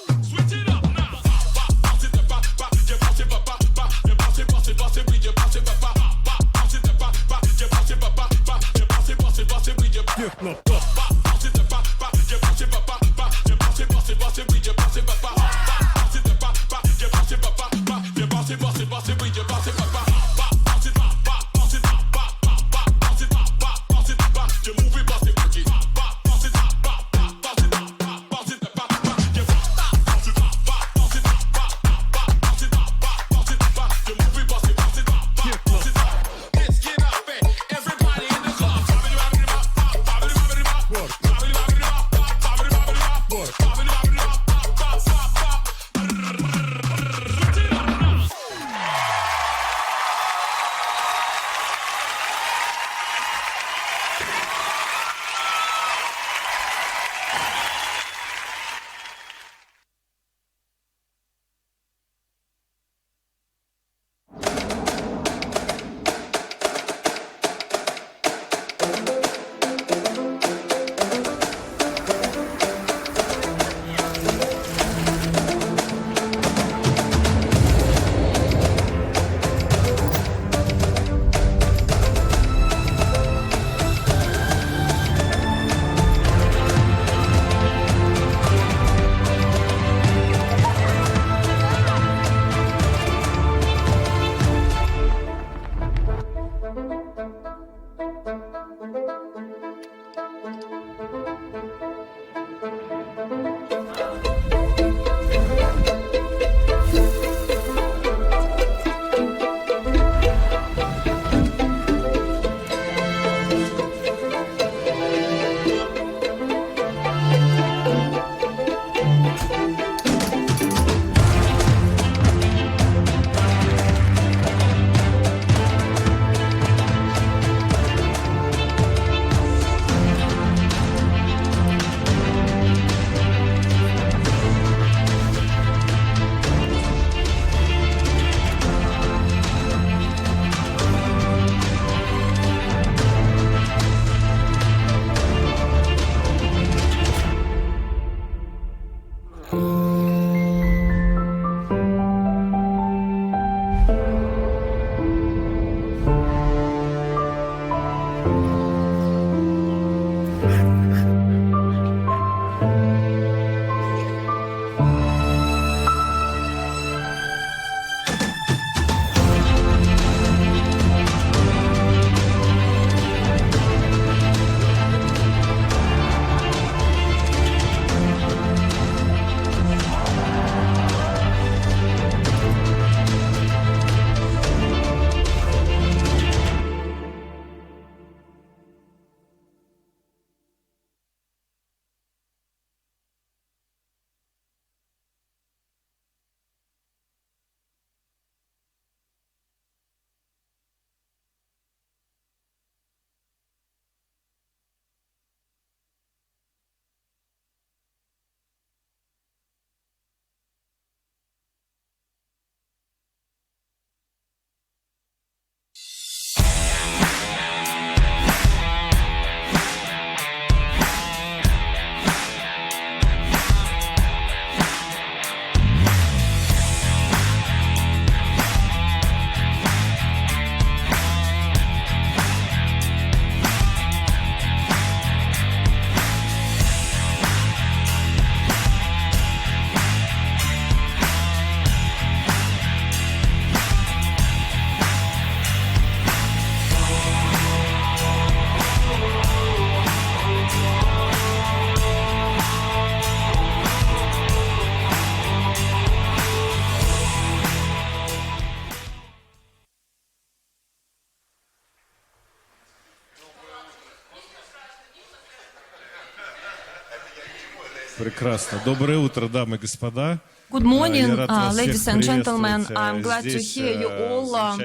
Прекрасно. Доброе утро, дамы и господа. Good morning, ladies and gentlemen. I'm glad to hear you all,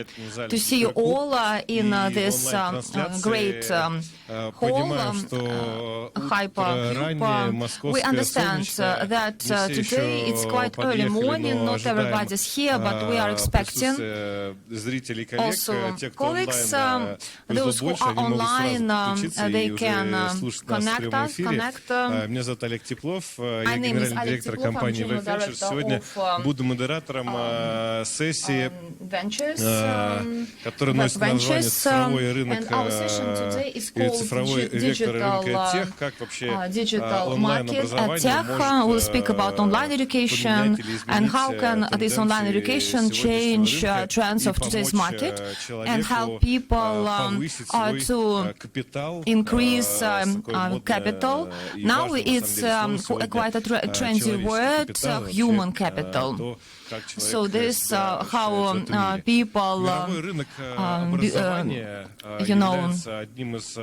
to see you all in this great hall, Hyper. We understand that today it's quite early morning, not everybody's here, but we are expecting also colleagues, those who are online, they can connect us. My name is Alex Teplov, I'm General Director Сегодня буду модератором сессии, которая носит название «Цифровой рынок и цифровой вектор рынка тех», как вообще онлайн-образование может поменять and how can this online education change trends of today's market and help people to increase capital. Now it's quite a trendy word, human capital. So this how people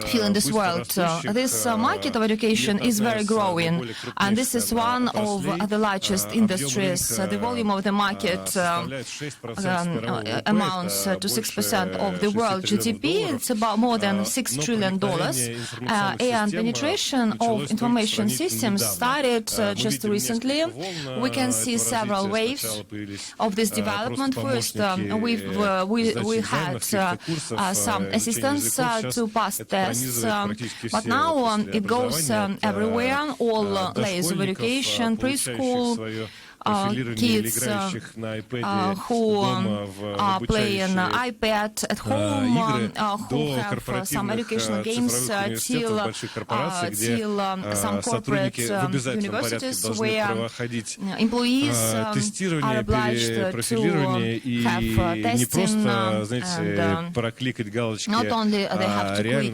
feel in this world. This market of education is very growing, and this is one of the largest industries. The volume of the market amounts to 6% of the world GDP. It's about more than $6 trillion, and penetration of information systems started just recently. We can see several waves of this development. First, we had some assistance to pass tests, but now it goes everywhere, all layers of education, preschool, kids who are playing iPad at home, who have some educational games, till some corporate universities where employees are obliged to have testing, and not only they have to click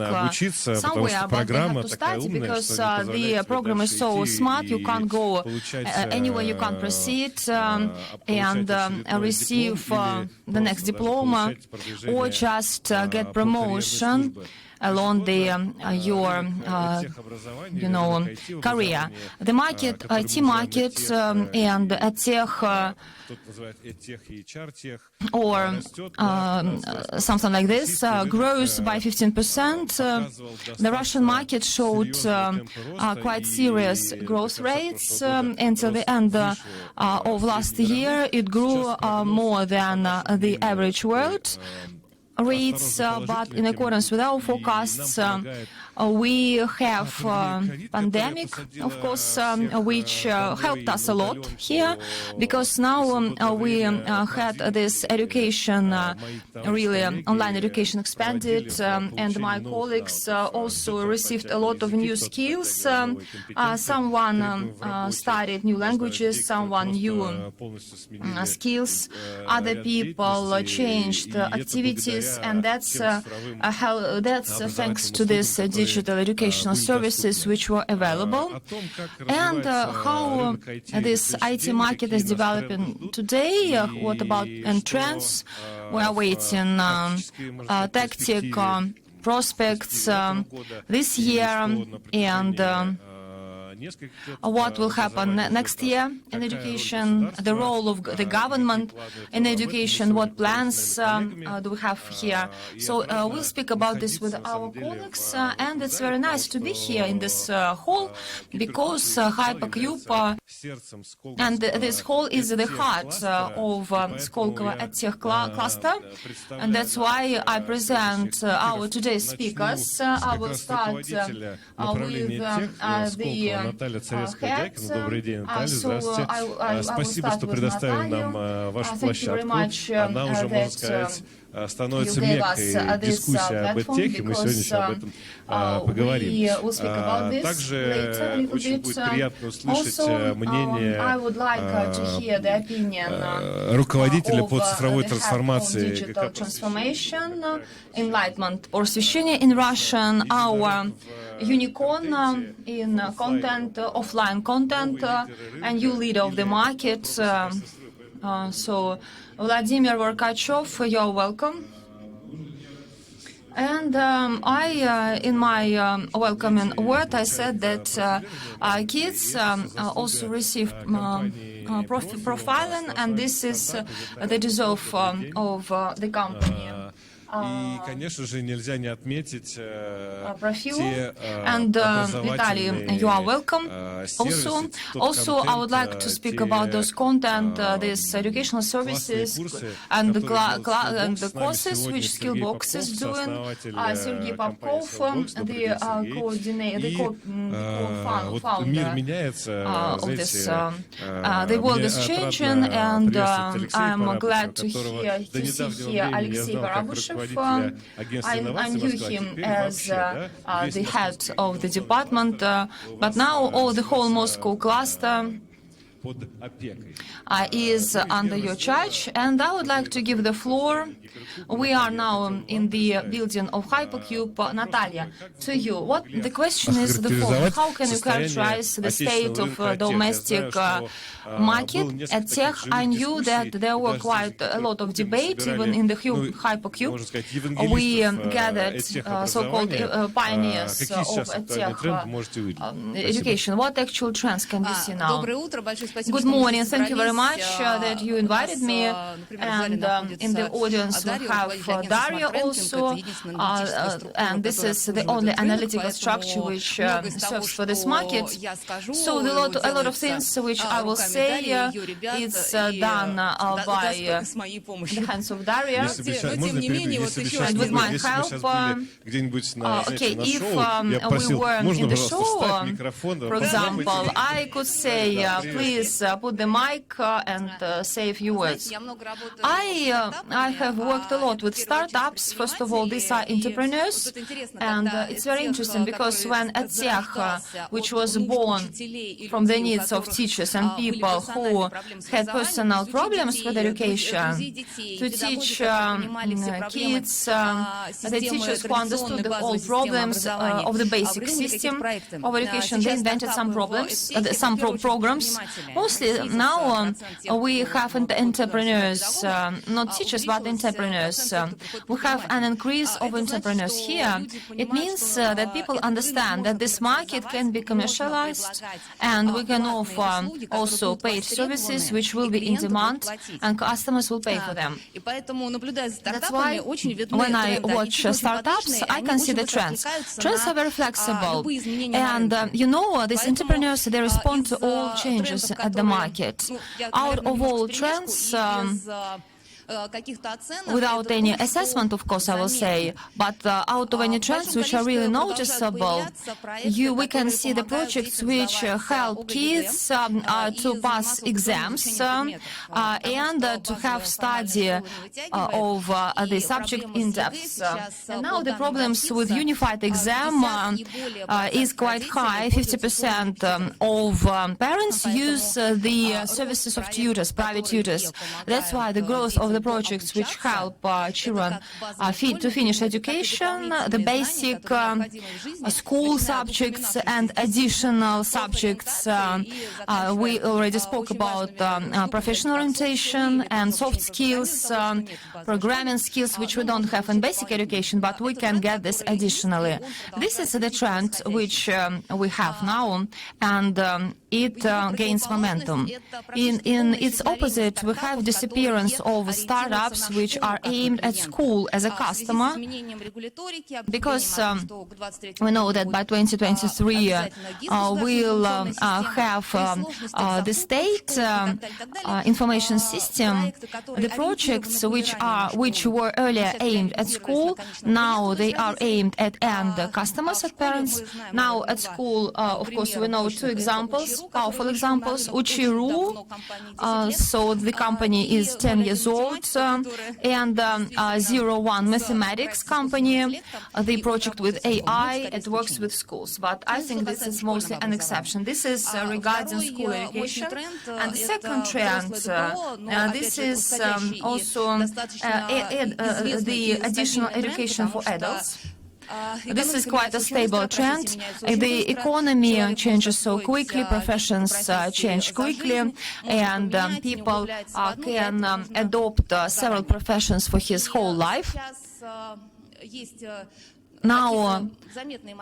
somewhere, but they have to study, because the program is so smart, you can't go anywhere, you can't proceed and receive the next diploma or just get promotion along your career. The market, IT market, and tech, or something like this, grows by 15%. The Russian market showed quite serious growth rates. Until the end of last year, it grew more than the average world rates, but in accordance with our forecasts, we have pandemic, of course, which helped us a lot here, because now we had this education, really online education expanded, and my colleagues also received a lot of new skills. Someone studied new languages, someone new skills, other people changed activities, and that's thanks to this digital educational services which were available. And how this IT market is developing today, what about trends? We are waiting tactic prospects this year, and what will happen next year in education, the role of the government in education, what plans do we have here. So we'll speak about this with our colleagues, and it's very nice to be here in this hall, because Hypercube, and this hall is the heart of Skolkovo EdTech cluster, and that's why I present our today's speakers. I will start with the Наталья Царевская-Дякина. Добрый день, Наталья. Здравствуйте. Спасибо, что предоставили нам вашу площадку. Она уже, можно сказать, становится меккой дискуссии об EdTech, и мы сегодня еще об этом поговорим. Также очень будет приятно услышать мнение руководителя по цифровой трансформации. Просвещение in Russian, our unicorn in content, offline content, and you leader of the market. So, Vladimir Vorkachev, you're welcome. And I, in my welcoming word, I said that kids also receive profiling, and this is the resolve of the company. И, конечно же, нельзя не отметить те Vitaly, you are welcome. Also, I would like to speak about those content, these educational services, and the courses which Skillbox is doing. Sergey Popkov, the co-founder of this. The world is changing, and I'm glad to see here Alexei Barabushev. I knew him as the head of the department, but now the whole Moscow cluster is under your charge, and I would like to give the floor. We are now in the building of Hypercube. Natalia, to you. What the question is the following: how can you characterize the state of domestic market at tech? I knew that there were quite a lot of debate even in the Hypercube. We gathered so-called pioneers of tech education. What actual trends can we see now? Good morning. Thank you very much that you invited me. And in the audience we have Daria also. And this is the only analytical structure which serves for this market. So a lot of things which I will say, it's done by the hands of Daria. And with my help, okay, if we were in the show, for example, I could say, please put the mic and say a few words. I have worked a lot with startups. First of all, these are entrepreneurs, and it's very interesting because when EdTech, which was born from the needs of teachers and people who had personal problems with education, to teach kids, the teachers who understood all problems of the basic system of education, they invented some programs. Mostly now we have entrepreneurs, not teachers, but entrepreneurs. We have an increase of entrepreneurs here. It means that people understand that this market can be commercialized, and we can offer also paid services which will be in demand, and customers will pay for them. That's why when I watch startups, I can see the trends. Trends are very flexible, and these entrepreneurs, they respond to all changes at the market. Out of all trends, without any assessment, of course, I will say, but out of any trends which are really noticeable, we can see the projects which help kids to pass exams and to have study of the subject in depth. And now the problems with unified exam is quite high. 50% of parents use the services of tutors, private tutors. That's why the growth of the projects which help children to finish education, the basic school subjects and additional subjects. We already spoke about professional orientation and soft skills, programming skills, which we don't have in basic education, but we can get this additionally. This is the trend which we have now, and it gains momentum. In its opposite, we have disappearance of startups which are aimed at school as a customer, because we know that by 2023 we'll have the state information system. The projects which were earlier aimed at school, now they are aimed at end customers, at parents. Now at school, of course, we know two examples, powerful examples. Uchiru, so the company is 10 years old, and 01 Mathematics company, the project with AI, it works with schools. But I think this is mostly an exception. This is regarding school education. And the second trend, this is also the additional education for adults. This is quite a stable trend. The economy changes so quickly, professions change quickly, and people can adopt several professions for his whole life. Now,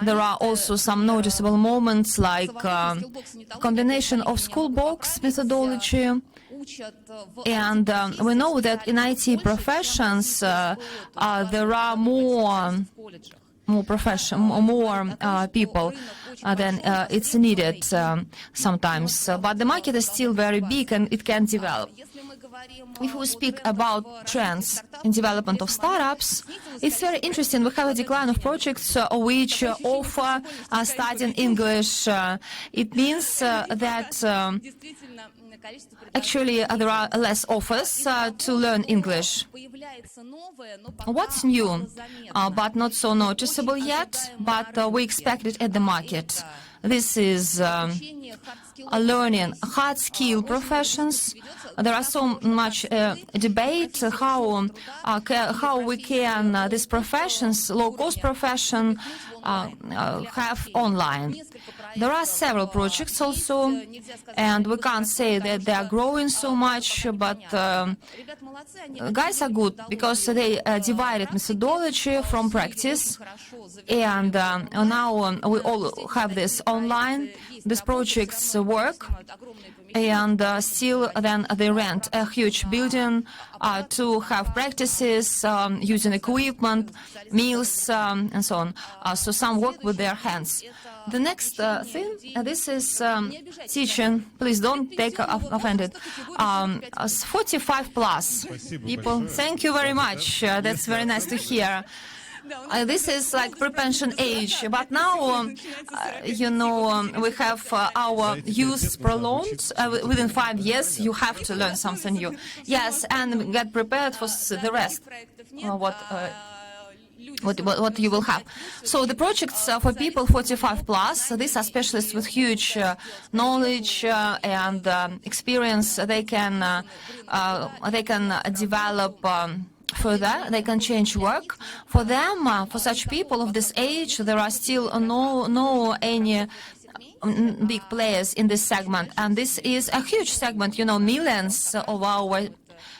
there are also some noticeable moments like combination of school box methodology, and we know that in IT professions there are more people than it's needed sometimes, but the market is still very big and it can develop. If we speak about trends in development of startups, it's very interesting. We have a decline of projects which offer studying English. It means that actually there are less offers to learn English. What's new, but not so noticeable yet, but we expect it at the market. This is learning hard skill professions. There are so much debate how we can these professions, low-cost profession, have online. There are several projects also, and we can't say that they are growing so much, but guys are good because they divided methodology from practice, and now we all have this online. These projects work, and still then they rent a huge building to have practices, using equipment, meals, and so on. So some work with their hands. The next thing, this is teaching. Please don't take offended. 45 plus people. Thank you very much. That's very nice to hear. This is like pre-pension age, but now, we have our youth prolonged. Within 5 years, you have to learn something new. Yes, and get prepared for the rest. What you will have. So the projects for people 45 plus, these are specialists with huge knowledge and experience. They can develop further, they can change work. For them, for such people of this age, there are still any big players in this segment, and this is a huge segment. Millions of our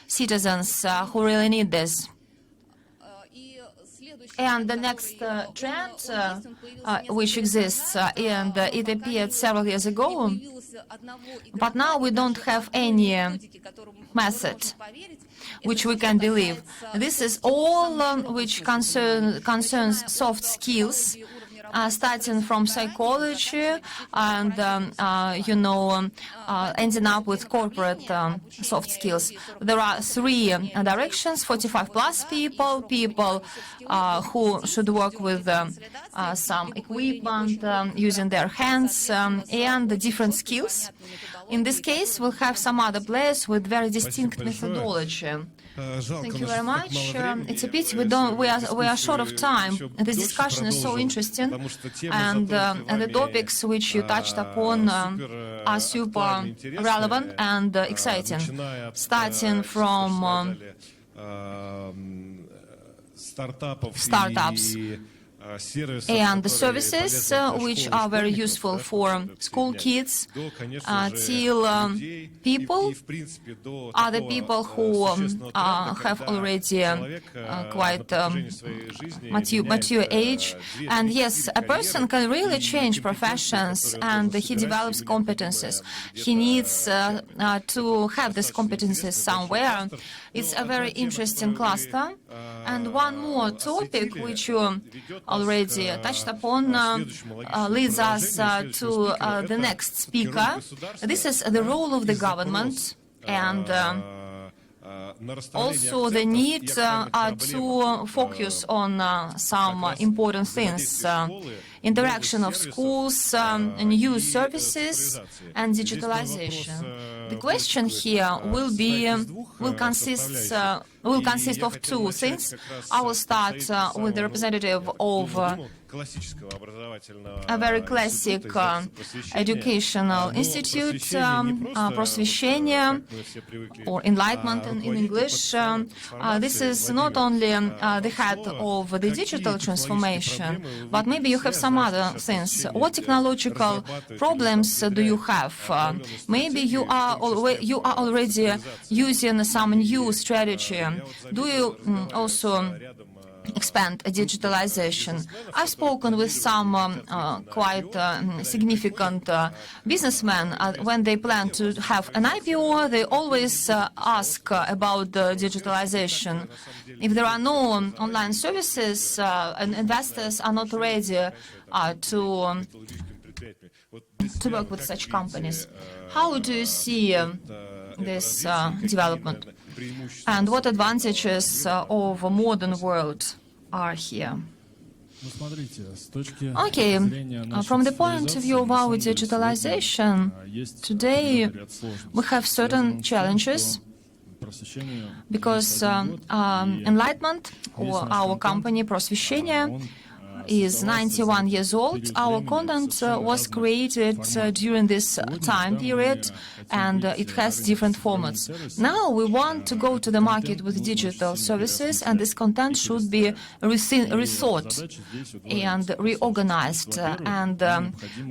citizens who really need this. And the next trend, which exists, and it appeared several years ago, but now we don't have any method which we can believe. This is all which concerns soft skills starting from psychology and, ending up with corporate soft skills. There are 3 directions: 45 plus people who should work with some equipment, using their hands, and the different skills. In this case, we'll have some other players with very distinct methodology. Thank you very much. It's a pity we are short of time. This discussion is so interesting, and the topics which you touched upon are super relevant and exciting. Starting from startups and the services which are very useful for school kids, till people, other people who have already quite mature age. And yes, a person can really change professions, and he develops competences. He needs to have these competences somewhere. It's a very interesting cluster. And one more topic which you already touched upon leads us to the next speaker. This is the role of the government, and also the need to focus on some important things. Interaction of schools, new services, and digitalization. The question here will consist of 2 things. I will start with the representative of a very classic educational institute, просвещение, or enlightenment in English. This is not only the head of the digital transformation, but maybe you have some other things. What technological problems do you have? Maybe you are already using some new strategy. Do you also expand digitalization? I've spoken with some quite significant businessmen. When they plan to have an IPO, they always ask about digitalization. If there are no online services, and investors are not ready to work with such companies. How do you see this development? And what advantages of a modern world are here? Okay, from the point of view of our digitalization, today we have certain challenges, because enlightenment, or our company просвещение, is 91 years old. Our content was created during this time period, and it has different formats. Now we want to go to the market with digital services, and this content should be rethought and reorganized. And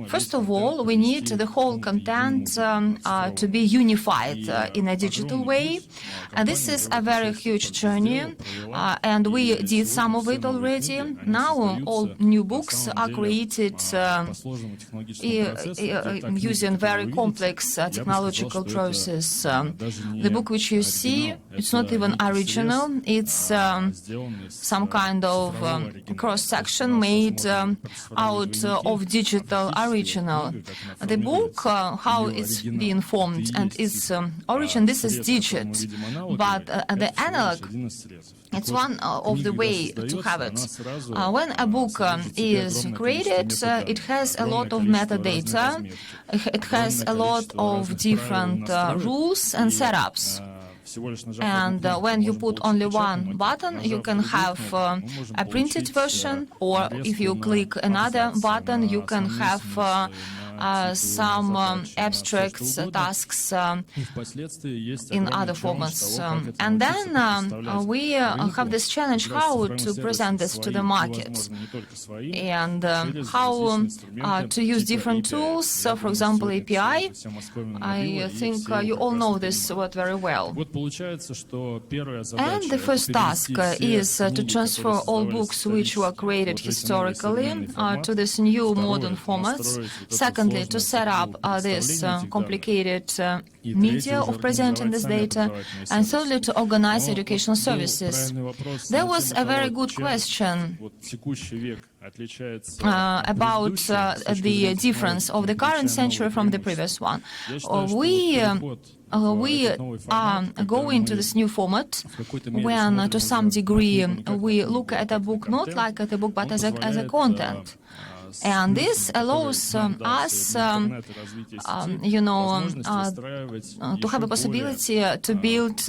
first of all, we need the whole content to be unified in a digital way. And this is a very huge journey, and we did some of it already. Now all new books are created using very complex technological process. The book which you see, it's not even original. It's some kind of cross-section made out of digital original. The book, how it's being formed and its origin, this is digit, but the analog, it's one of the way to have it. When a book is created, it has a lot of metadata, it has a lot of different rules and setups. And when you put only one button, you can have a printed version, or if you click another button, you can have some abstract tasks in other formats. And then we have this challenge how to present this to the market, and how to use different tools, for example, API. I think you all know this word very well. And the first task is to transfer all books which were created historically to this new modern formats. Second recently to set up this complicated media of presenting this data, and thirdly to organize educational services. There was a very good question about the difference of the current century from the previous one. We are going to this new format when, to some degree, we look at a book not like at a book but as a content. And this allows us, to have a possibility to build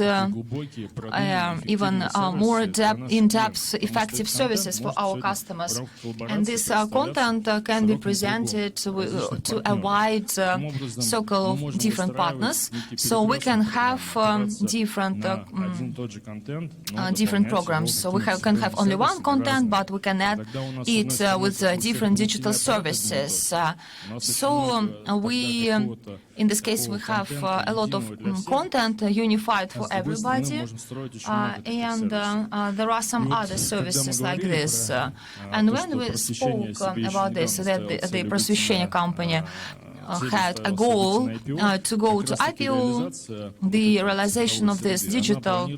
even more in-depth, effective services for our customers. And this content can be presented to a wide circle of different partners, so we can have different programs. So we can have only one content, but we can add it with different digital services. In this case, we have a lot of content unified for everybody, and there are some other services like this. And when we spoke about this, that the Prosvещение company had a goal to go to IPO, the realization of this digital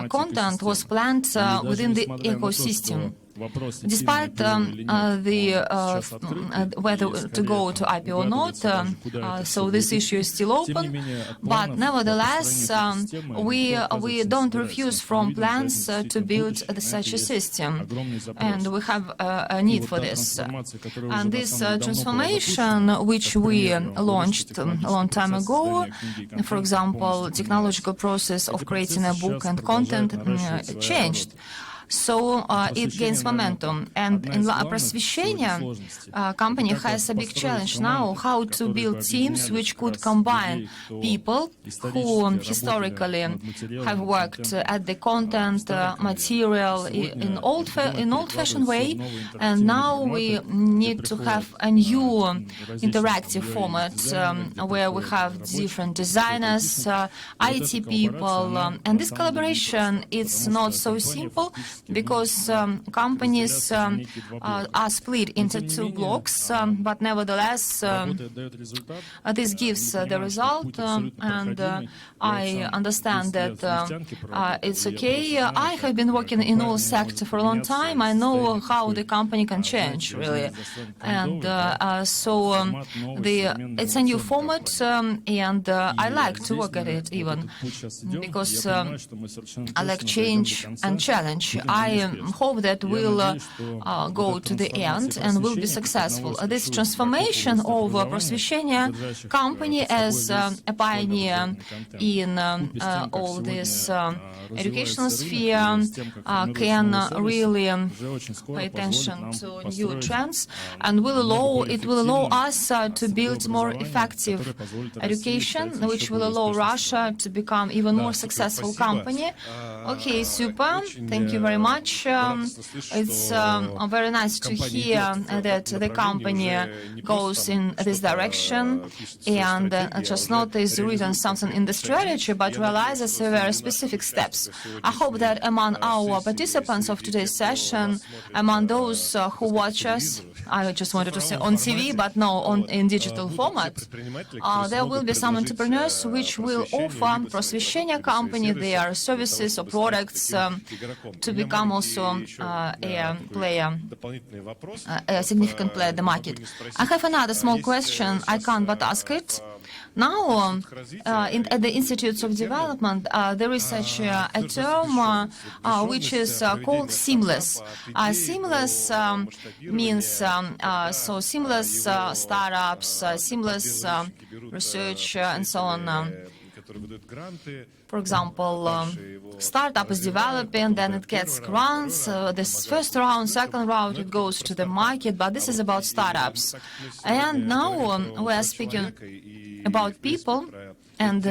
content was planned within the ecosystem. Despite whether to go to IPO or not, so this issue is still open, but nevertheless, we don't refuse from plans to build such a system, and we have a need for this. And this transformation, which we launched a long time ago, for example, technological process of creating a book and content changed. So it gains momentum. And in Prosvещение company has a big challenge now, how to build teams which could combine people who historically have worked at the content material in old-fashioned way, and now we need to have a new interactive format where we have different designers, IT people, and this collaboration is not so simple, because companies are split into two blocks, but nevertheless this gives the result, and I understand that it's okay. I have been working in all sectors for a long time. I know how the company can change, really, and it's a new format, and I like to work at it even, because I like change and challenge. I hope that we'll go to the end and will be successful. This transformation of Prosvещение company as a pioneer in all this educational sphere can really pay attention to new trends, and it will allow us to build more effective education, which will allow Russia to become even more successful company. Okay, super. Thank you very much. It's very nice to hear that the company goes in this direction, and just not is written something in the strategy, but realizes very specific steps. I hope that among our participants of today's session, among those who watch us, I just wanted to say on TV, but no, in digital format, there will be some entrepreneurs which will offer Prosvещение company their services or products to become also a player, a significant player in the market. I have another small question. I can't but ask it. Now, at the Institutes of Development, there is such a term which is called seamless. Seamless means seamless startups, seamless research, and so on. For example, startup is developing, then it gets grants. This first round, second round, it goes to the market, but this is about startups. And now we are speaking about people and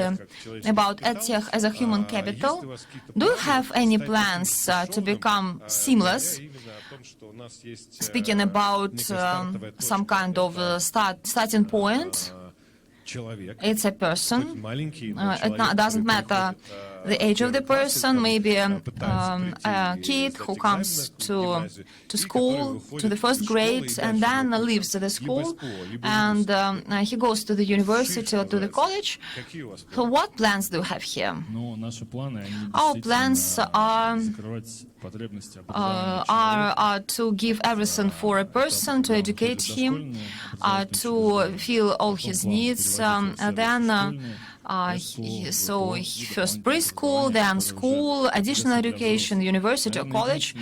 about EdTech as a human capital. Do you have any plans to become seamless? Speaking about some kind of starting point. It's a person. It doesn't matter the age of the person, maybe a kid who comes to school, to the first grade, and then leaves the school, and he goes to the university or to the college. So what plans do you have here? Our plans are to give everything for a person, to educate him, to fill all his needs, then so first preschool, then school, additional education, university or college,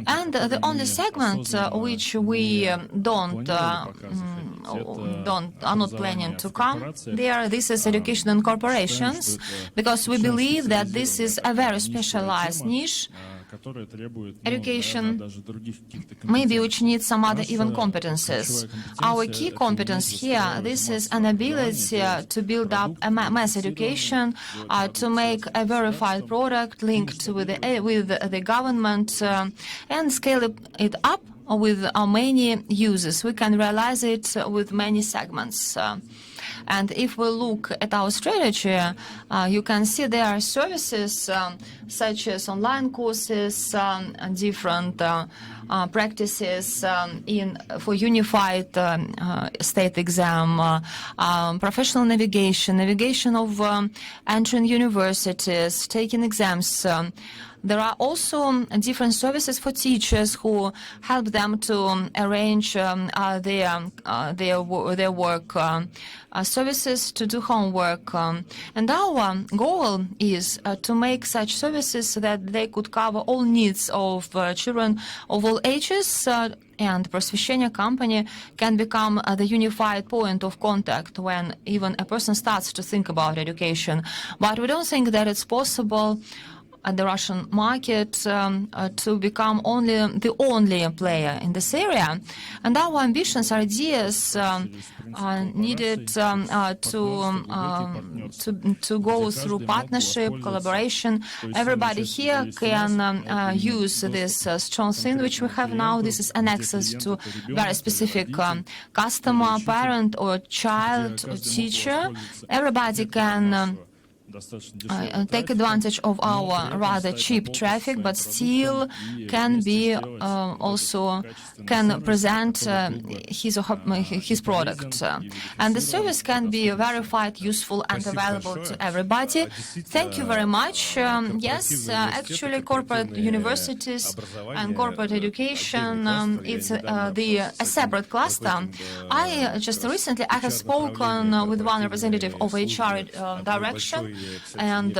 and the only segment which we are not planning to come there, this is education and corporations, because we believe that this is a very specialized niche. Education, maybe which needs some other even competences. Our key competence here, this is an ability to build up a mass education, to make a verified product linked with the government, and scale it up with many users. We can realize it with many segments. And if we look at our strategy, you can see there are services such as online courses, different practices for unified state exam, professional navigation of entering universities, taking exams. There are also different services for teachers who help them to arrange their work, services to do homework. And our goal is to make such services so that they could cover all needs of children of all ages, and Prosveshchenia company can become the unified point of contact when even a person starts to think about education. But we don't think that it's possible at the Russian market to become the only player in this area. And our ambitions, our ideas needed to go through partnership, collaboration. Everybody here can use this strong thing which we have now. This is an access to very specific customer, parent or child or teacher. Everybody can take advantage of our rather cheap traffic, but still can be also can present his or her, his product, and the service can be verified, useful, and available to everybody. Thank you very much. Yes, actually, corporate universities and corporate education, it's a separate cluster. I just recently I have spoken with one representative of HR direction, and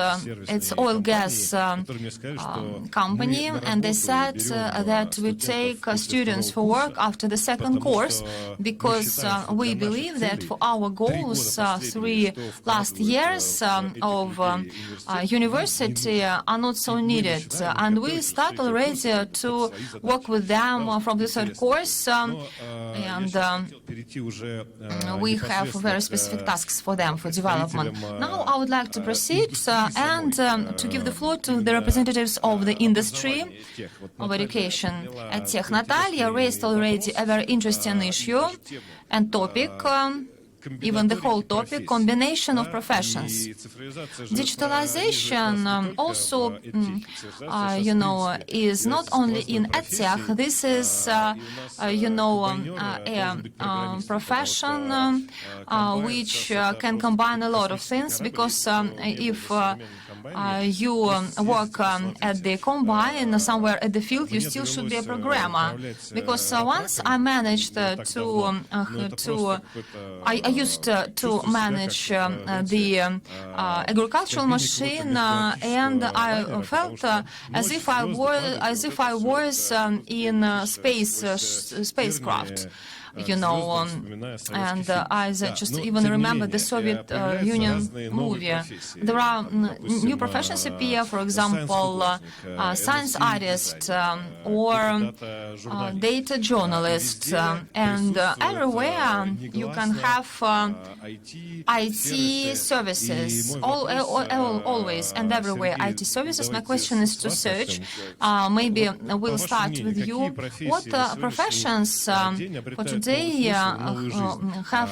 it's oil gas company, and they said that we take students for work after the second course, because we believe that for our goals 3 last years of university are not so needed, and we start already to work with them from the third course, and we have very specific tasks for them for development. Now I would like to proceed and to give the floor to the representatives of the industry of education at Tech. Natalia raised already a very interesting issue and topic, even the whole topic, combination of professions. Digitalization also, is not only in EdTech. This is, a profession which can combine a lot of things, because if you work at the combine somewhere at the field, you still should be a programmer. Because once I managed I used to manage the agricultural machine, and I felt as if I was in spacecraft. And I just even remember the Soviet Union movie. There are new professions appear, for example, science artist or data journalist, and everywhere you can have IT services, always and everywhere IT services. My question is to search. Maybe we'll start with you. What professions for today today have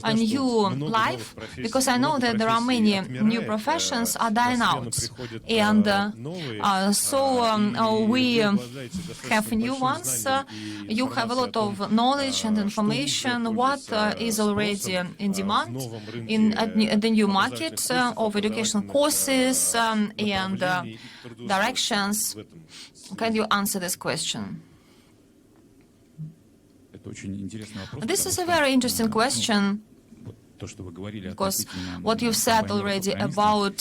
a new life, because I know that there are many new professions are dying out, and so we have new ones. You have a lot of knowledge and information what is already in demand in the new market of educational courses and directions. Can you answer this question? This is a very interesting question, because what you've said already about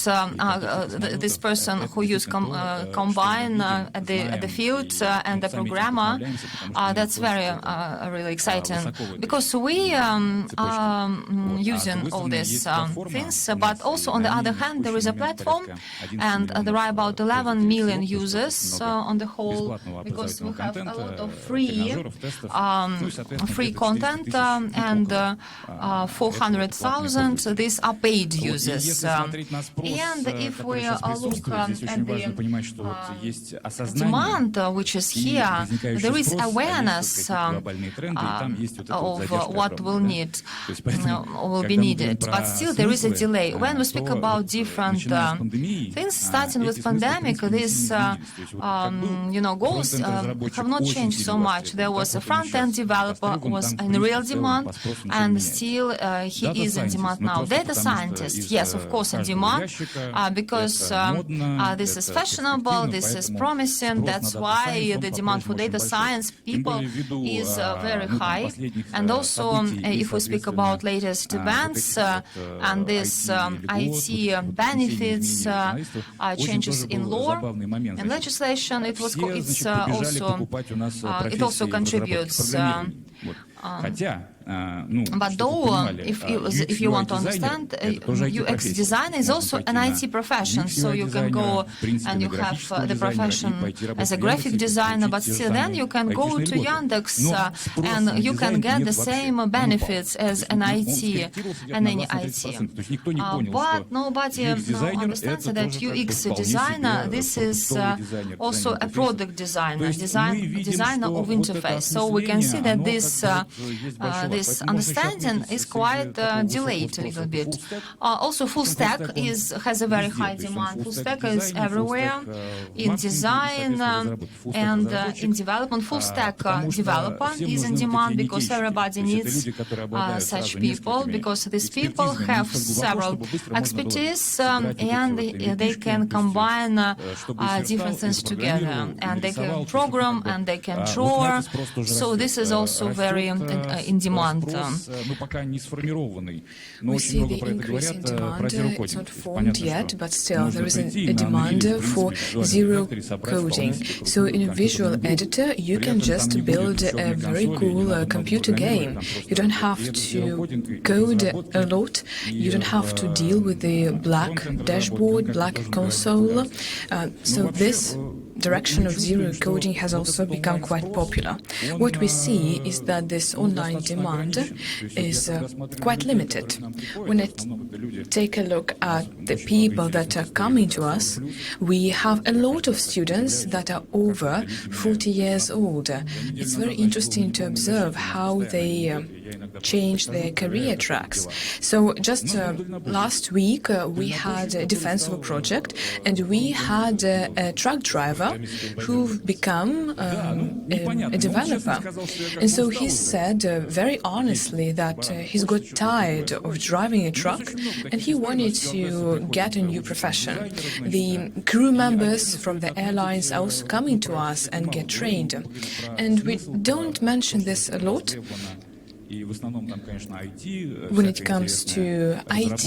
this person who used combine at the field and the programmer, that's very really exciting, because we are using all these things, but also on the other hand there is a platform, and there are about 11 million users on the whole, because we have a lot of free content, and 400,000 these are paid users. And if we look at the demand which is here, there is awareness of what will be needed, but still there is a delay. When we speak about different things, starting with pandemic, these goals have not changed so much. There was a front-end developer who was in real demand, and still he is in demand now. Data scientist, yes, of course, in demand, because this is fashionable, this is promising. That's why the demand for data science people is very high. And also, if we speak about latest events and this IT benefits, changes in law and legislation, it also contributes. But though, if you want to understand, UX design is also an IT profession, so you can go and you have the profession as a graphic designer, but still then you can go to Yandex and you can get the same benefits as an IT and any IT. But nobody understands that UX designer, this is also a product designer, designer of interface. So we can see that this understanding is quite delayed a little bit. Also, full stack has a very high demand. Full stack is everywhere in design and in development. Full stack developer is in demand because everybody needs such people, because these people have several expertise and they can combine different things together, and they can program and they can draw. So this is also very in demand. We see the increase in demand. It's not formed yet, but still there is a demand for zero coding. So in a visual editor, you can just build a very cool computer game. You don't have to code a lot. You don't have to deal with the black dashboard, black console. So this direction of zero coding has also become quite popular. What we see is that this online demand is quite limited. When I take a look at the people that are coming to us, we have a lot of students that are over 40 years old. It's very interesting to observe how they change their career tracks. So just last week we had a defensible project, and we had a truck driver who become a developer. And so he said very honestly that he's got tired of driving a truck and he wanted to get a new profession. The crew members from the airlines are also coming to us and get trained. And we don't mention this a lot. When it comes to IT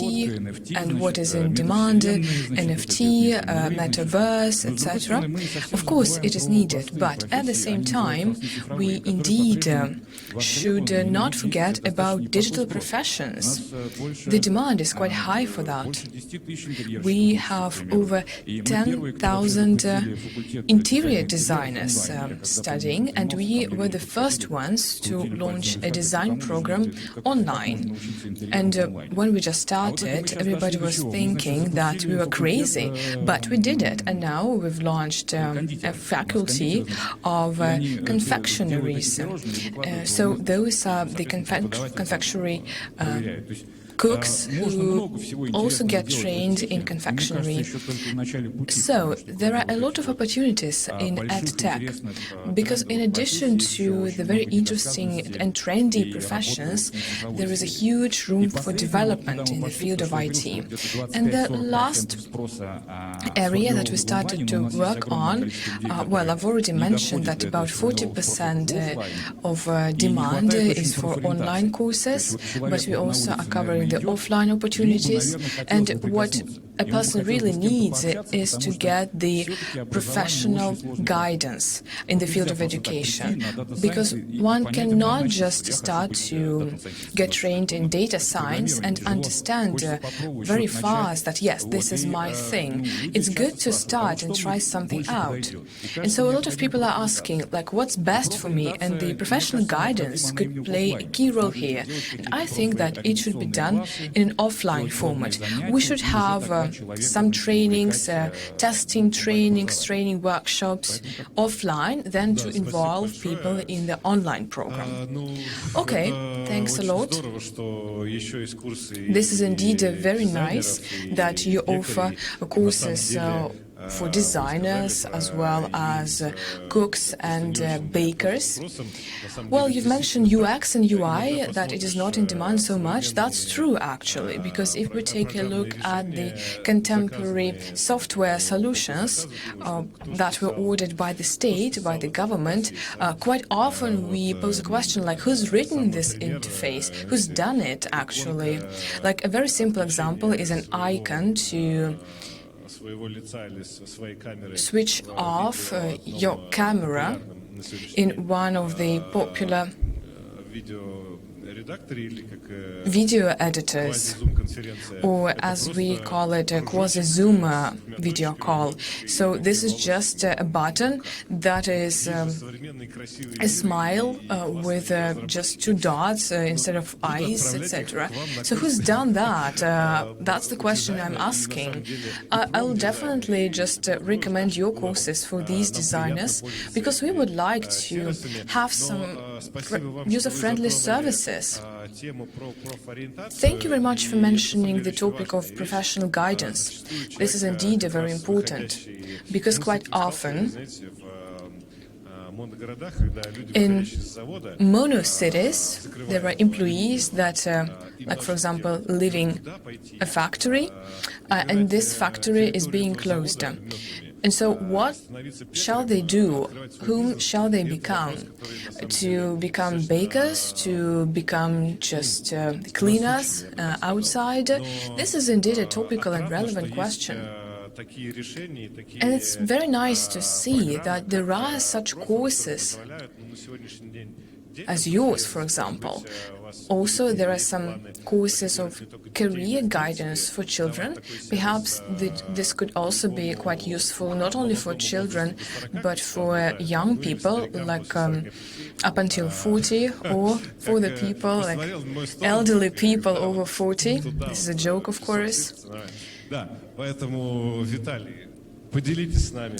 and what is in demand, NFT, metaverse, etc., of course it is needed, but at the same time we indeed should not forget about digital professions. The demand is quite high for that. We have over 10,000 interior designers studying, and we were the first ones to launch a design training program online. And when we just started, everybody was thinking that we were crazy, but we did it. And now we've launched a faculty of confectionaries. So those are the confectionery cooks who also get trained in confectionery. So there are a lot of opportunities in EdTech, because in addition to the very interesting and trendy professions, there is a huge room for development in the field of IT. And the last area that we started to work on, well, I've already mentioned that about 40% of demand is for online courses, but we also are covering the offline opportunities. And what a person really needs is to get the professional guidance in the field of education, because one cannot just start to get trained in data science and understand very fast that, yes, this is my thing. It's good to start and try something out. And so a lot of people are asking, like, what's best for me? And the professional guidance could play a key role here. And I think that it should be done in an offline format. We should have some trainings, testing trainings, training workshops offline, then to involve people in the online program. Okay, thanks a lot. This is indeed very nice that you offer courses for designers as well as cooks and bakers. Well, you've mentioned UX and UI, that it is not in demand so much. That's true, actually, because if we take a look at the contemporary software solutions that were ordered by the state, by the government, quite often we pose a question like, who's written this interface? Who's done it, actually? Like, a very simple example is an icon to switch off your camera in one of the popular video editors, or as we call it, a quasi-Zoom video call. So this is just a button that is a smile with just two dots instead of eyes, etc. So who's done that? That's the question I'm asking. I'll definitely just recommend your courses for these designers, because we would like to have some user-friendly services. Thank you very much for mentioning the topic of professional guidance. This is indeed very important, because quite often in mono cities there are employees that, like for example, leaving a factory, and this factory is being closed down. And so what shall they do? Whom shall they become? To become bakers? To become just cleaners outside? This is indeed a topical and relevant question. And it's very nice to see that there are such courses as yours, for example. Also, there are some courses of career guidance for children. Perhaps this could also be quite useful, not only for children, but for young people, like up until 40, or for the people, like elderly people over 40. This is a joke, of course.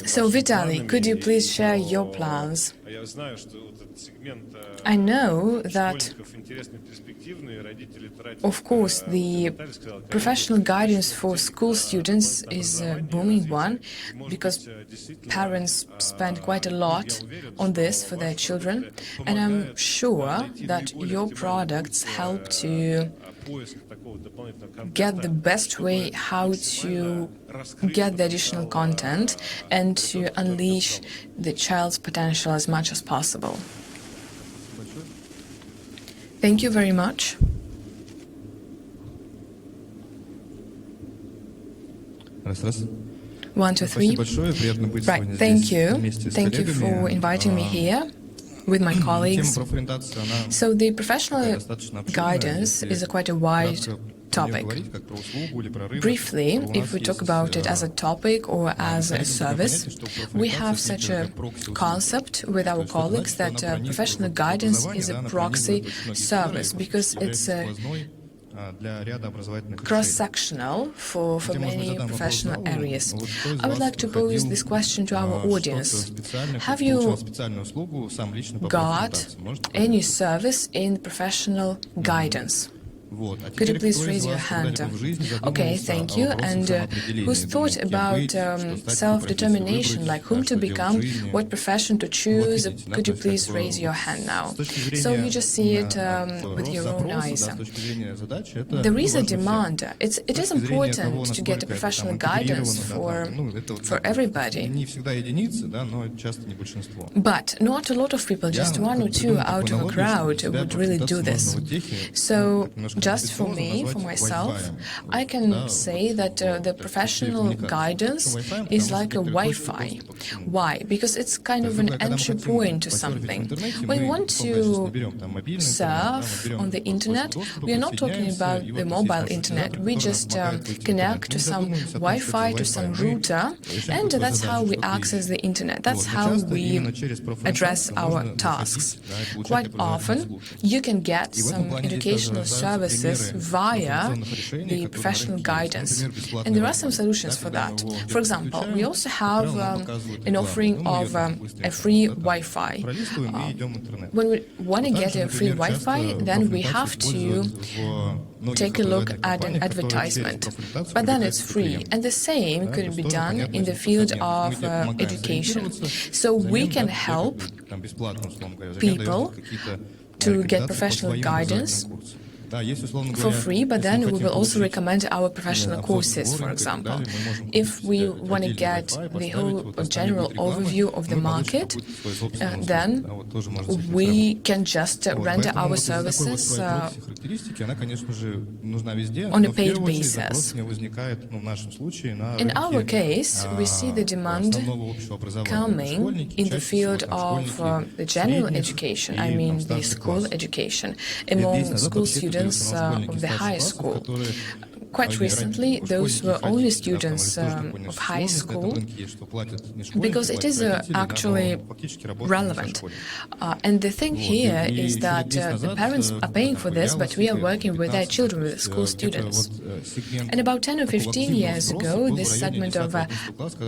So, Vitaly, could you please share your plans? I know that, of course, the professional guidance for school students is a booming one, because parents spend quite a lot on this for their children, and I'm sure that your products help to get the best way how to get the additional content and to unleash the child's potential as much as possible. Thank you very much. One, two, three. Right, thank you. Thank you for inviting me here with my colleagues. So the professional guidance is quite a wide topic. Briefly, if we talk about it as a topic or as a service, we have such a concept with our colleagues that professional guidance is a proxy service because it's cross-sectional for many professional areas. I would like to pose this question to our audience. Have you got any service in professional guidance? Could you please raise your hand? Okay, thank you. And who's thought about self-determination, like whom to become, what profession to choose? Could you please raise your hand now? So you just see it with your own eyes. There is a demand. It is important to get a professional guidance for everybody. But not a lot of people, just one or two out of a crowd would really do this. So just for me, for myself, I can say that the professional guidance is like a Wi-Fi. Why? Because it's kind of an entry point to something. When we want to surf on the internet, we are not talking about the mobile internet. We just connect to some Wi-Fi, to some router, and that's how we access the internet. That's how we address our tasks. Quite often, you can get some educational services via the professional guidance. And there are some solutions for that. For example, we also have an offering of a free Wi-Fi. When we want to get a free Wi-Fi, then we have to take a look at an advertisement. But then it's free. And the same could be done in the field of education. So we can help people to get professional guidance for free, but then we will also recommend our professional courses, for example. If we want to get the whole general overview of the market, then we can just render our services on a paid basis. In our case, we see the demand coming in the field of the general education, I mean the school education, among school students of the high school. Quite recently, those were only students of high school, because it is actually relevant. And the thing here is that the parents are paying for this, but we are working with their children, with school students. And about 10 or 15 years ago, this segment of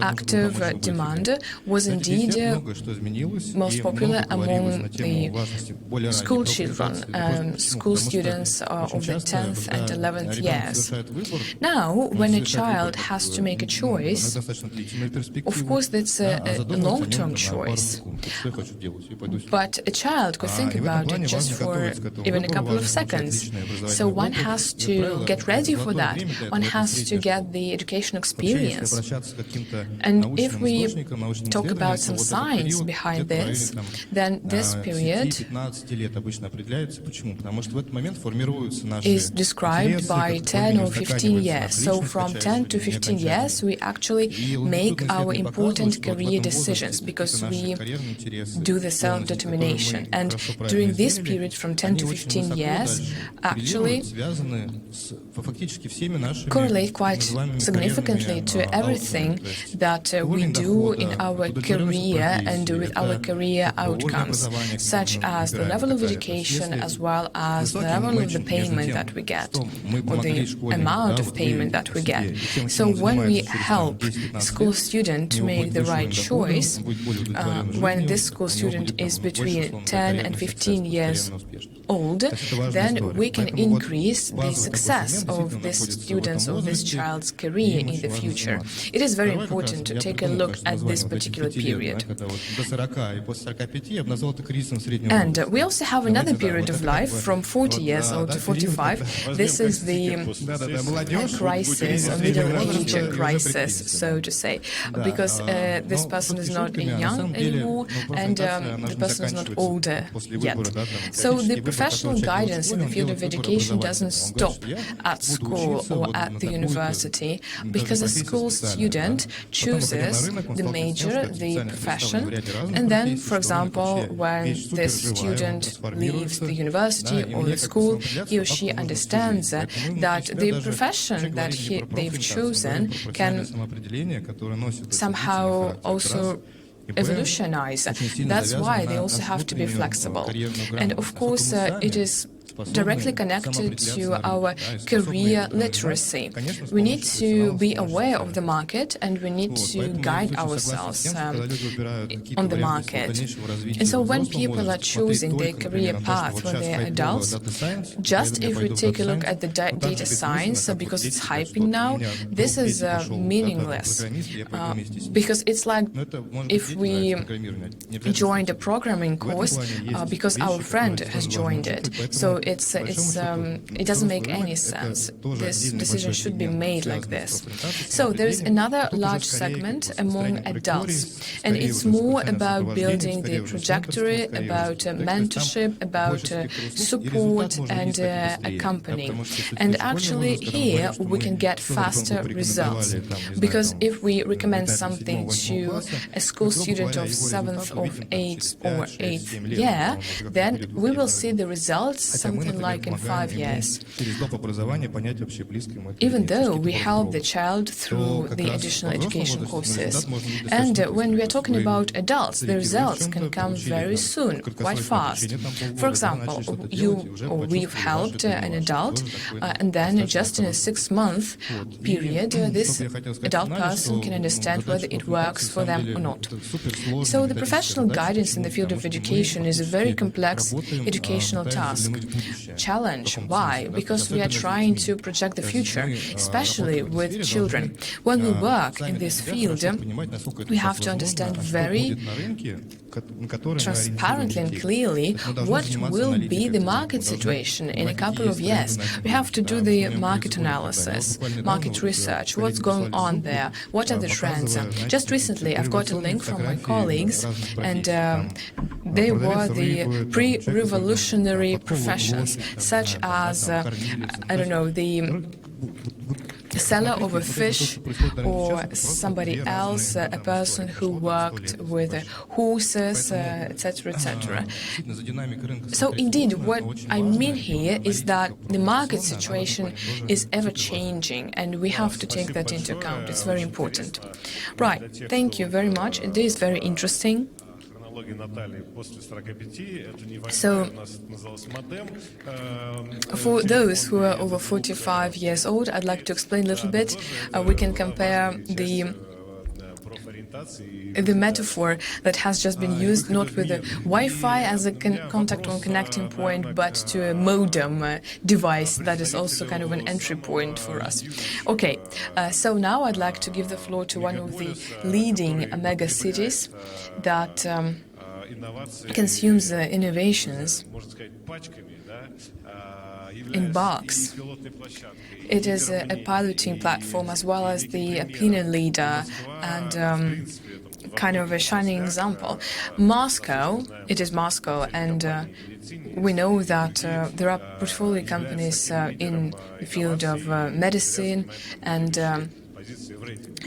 active demand was indeed most popular among the school children, school students of the 10th and 11th years. Now, when a child has to make a choice, of course that's a long-term choice, but a child could think about it just for even a couple of seconds. So one has to get ready for that, one has to get the education experience. And if we talk about some science behind this, then this period is described by 10 or 15 years. So from 10 to 15 years, we actually make our important career decisions because we do the self-determination. And during this period from 10 to 15 years, actually correlate quite significantly to everything that we do in our career and with our career outcomes, such as the level of education as well as the level of the payment that we get, or the amount of payment that we get. So when we help school student to make the right choice, when this school student is between 10 and 15 years old, then we can increase the success of this student's or this child's career in the future. It is very important to take a look at this particular period. And we also have another period of life from 40 years old to 45. This is the crisis, a middle-age crisis, so to say, because this person is not young anymore, now, and the person is not older yet. So the professional guidance in the field of education doesn't stop at school or at the university, because a school student chooses the major, the profession, and then, for example, when this student leaves the university or the school, he or she understands that the profession that they've chosen can somehow also evolutionize. That's why they also have to be flexible. And of course, it is directly connected to our career literacy. We need to be aware of the market, and we need to guide ourselves on the market. And so when people are choosing their career path when they are adults, just if we take a look at the data science, because it's hyping now, this is meaningless. Because it's like if we joined a programming course because our friend has joined it. So it doesn't make any sense. This decision should be made like this. So there is another large segment among adults, and it's more about building the trajectory, about mentorship, about support and accompanying. And actually here we can get faster results, because if we recommend something to a school student of 7th, or 8th or 8th year, then we will see the results something like in 5 years. Even though we help the child through the additional education courses. And when we are talking about adults, the results can come very soon, quite fast. For example, we've helped an adult, and then just in a 6-month period, this adult person can understand whether it works for them or not. So the professional guidance in the field of education is a very complex educational task. Challenge. Why? Because we are trying to project the future, especially with children. When we work in this field, we have to understand very transparently and clearly what will be the market situation in a couple of years. We have to do the market analysis, market research, what's going on there, what are the trends. Just recently I've got a link from my colleagues, and they were the pre-revolutionary professions, such as, the seller of a fish, or somebody else, a person who worked with horses, etc., etc. So indeed, what I mean here is that the market situation is ever-changing, and we have to take that into account. It's very important. Right, thank you very much. It is very interesting. So, for those who are over 45 years old, I'd like to explain a little bit. We can compare the metaphor that has just been used, not with a Wi-Fi as a contact or connecting point, but to a modem device that is also kind of an entry point for us. Okay, so now I'd like to give the floor to one of the leading mega cities that consumes innovations in bulks. It is a piloting platform as well as the opinion leader and kind of a shining example. Moscow, it is Moscow, and we know that there are portfolio companies in the field of medicine, and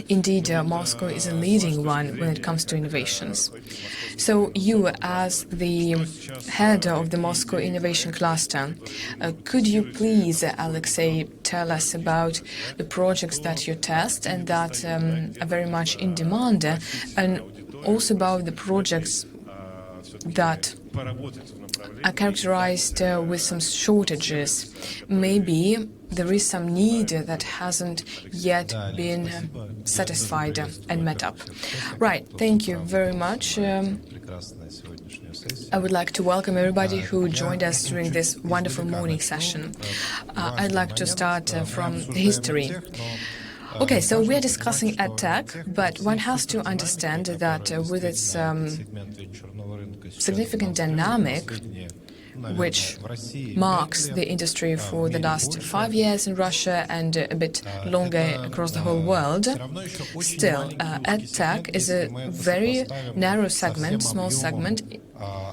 indeed Moscow is a leading one when it comes to innovations. So you, as the head of the Moscow Innovation Cluster, could you please, Alexei, tell us about the projects that you test and that are very much in demand, and also about the projects that are characterized with some shortages. Maybe there is some need that hasn't yet been satisfied and met up. Right, thank you very much. I would like to welcome everybody who joined us during this wonderful morning session. I'd like to start from history. Okay, so we're discussing EdTech, but one has to understand that with its significant dynamic, which marks the industry for the last 5 years in Russia and a bit longer across the whole world, still, EdTech is a very narrow segment, small segment,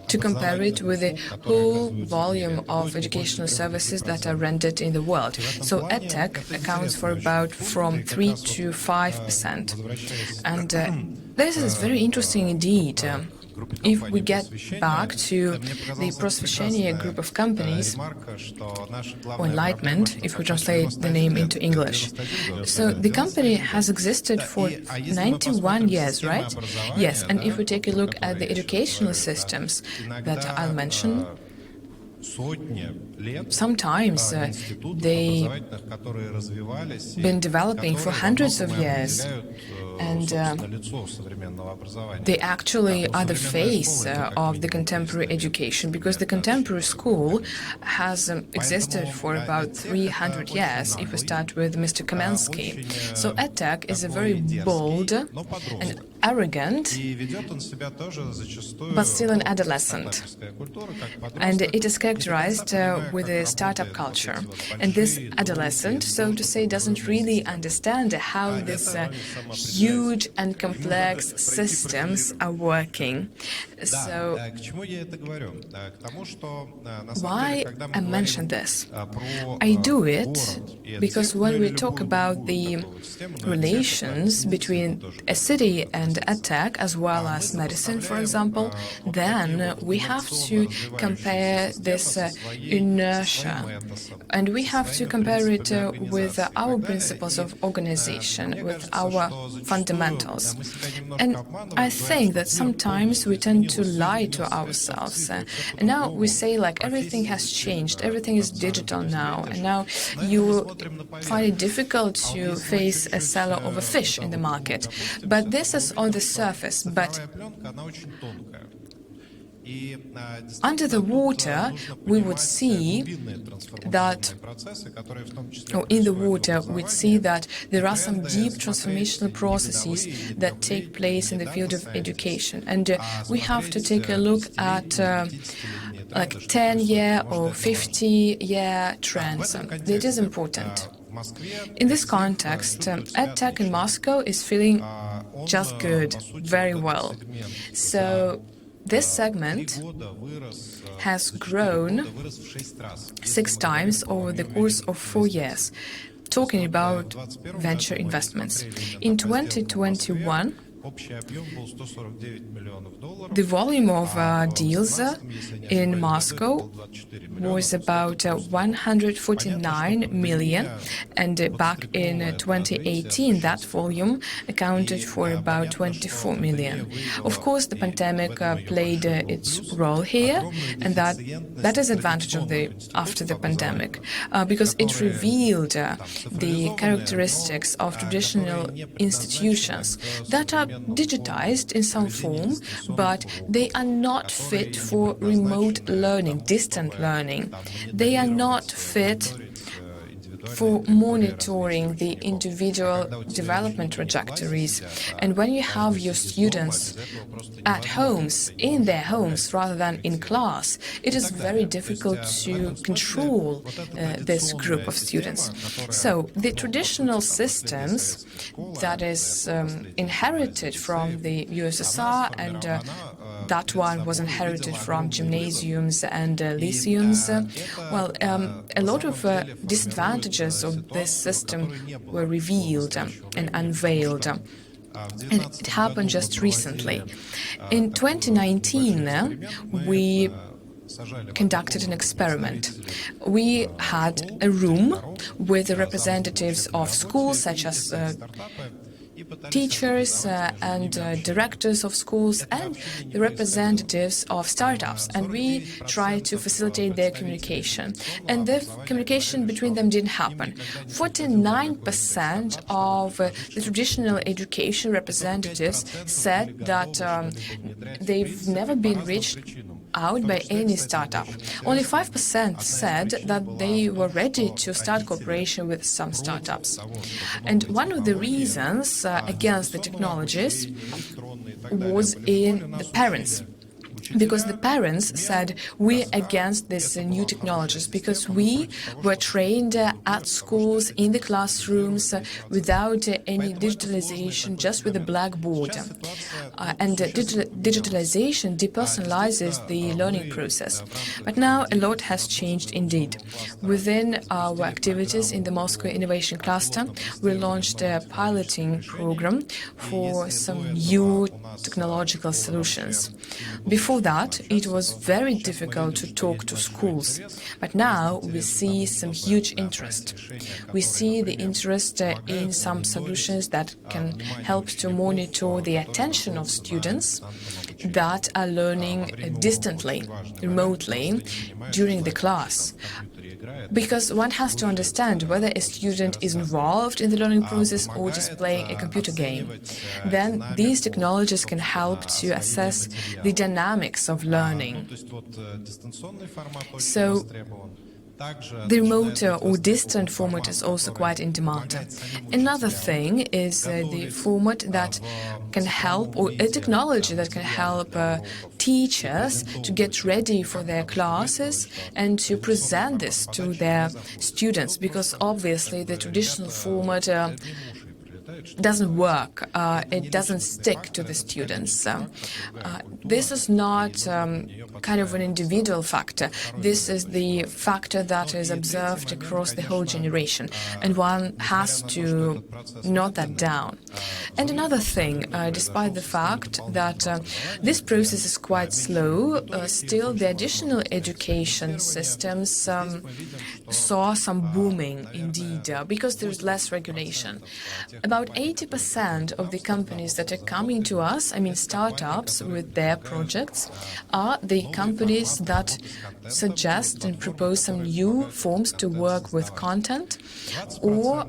to compare it with the whole volume of educational services that are rendered in the world. So EdTech accounts for about from 3 to 5%. And this is very interesting indeed. If we get back to the Prosveshchenie group of companies, or Enlightenment, if we translate the name into English. So the company has existed for 91 years, right? Yes, and if we take a look at the educational systems that I'll mention, sometimes they've been developing for hundreds of years, and they actually are the face of the contemporary education, because the contemporary school has existed for about 300 years, if we start with Mr. Kamensky. So EdTech is a very bold and arrogant, but still an adolescent. And it is characterized with a startup culture. And this adolescent, so to say, doesn't really understand how these huge and complex systems are working. So why I mention this? I do it because when we talk about the relations between a city and EdTech, as well as medicine, for example, then we have to compare this inertia, and we have to compare it with our principles of organization, with our fundamentals. And I think that sometimes we tend to lie to ourselves. And now we say, like, everything has changed, everything is digital now, and now you find it difficult to face a seller of a fish in the market. But this is on the surface. But under the water, we would see that, or in the water, we'd see that there are some deep transformational processes that take place in the field of education. And we have to take a look at like 10-year or 50-year trends. It is important. In this context, EdTech in Moscow is feeling just good, very well. So this segment has grown 6 times over the course of 4 years, talking about venture investments. In 2021, the volume of deals in Moscow was about 149 million, and back in 2018 that volume accounted for about 24 million. Of course, the pandemic played its role here, and that is advantage of after the pandemic, because it revealed the characteristics of traditional institutions that are digitized in some form, but they are not fit for remote learning, distant learning. They are not fit for monitoring the individual development trajectories. And when you have your students at homes, in their homes, rather than in class, it is very difficult to control this group of students. So the traditional systems that is inherited from the USSR, and that one was inherited from gymnasiums and lyceums, well, a lot of disadvantages of this system were revealed and unveiled. And it happened just recently. In 2019, we conducted an experiment. We had a room with the representatives of schools, such as teachers and directors of schools, and the representatives of startups, and we tried to facilitate their communication. And the communication between them didn't happen. 49% of the traditional education representatives said that they've never been reached out by any startup. Only 5% said that they were ready to start cooperation with some startups. And one of the reasons against the technologies was in the parents. because the parents said we're against these new technologies, because we were trained at schools, in the classrooms, without any digitalization, just with a blackboard. And digitalization depersonalizes the learning process. But now a lot has changed indeed. Within our activities in the Moscow Innovation Cluster, we launched a piloting program for some new technological solutions. Before that, it was very difficult to talk to schools, but now we see some huge interest. We see the interest in some solutions that can help to monitor the attention of students that are learning distantly, remotely, during the class. Because one has to understand whether a student is involved in the learning process or just playing a computer game. Then these technologies can help to assess the dynamics of learning. So the remote or distant format is also quite in demand. Another thing is the format that can help, or a technology that can help teachers to get ready for their classes and to present this to their students, because obviously the traditional format doesn't work, it doesn't stick to the students. This is not kind of an individual factor. This is the factor that is observed across the whole generation, and one has to note that down. And another thing, despite the fact that this process is quite slow, still the additional education systems saw some booming indeed, because there is less regulation. About 80% of the companies that are coming to us, I mean startups with their projects, are the companies that suggest and propose some new forms to work with content, or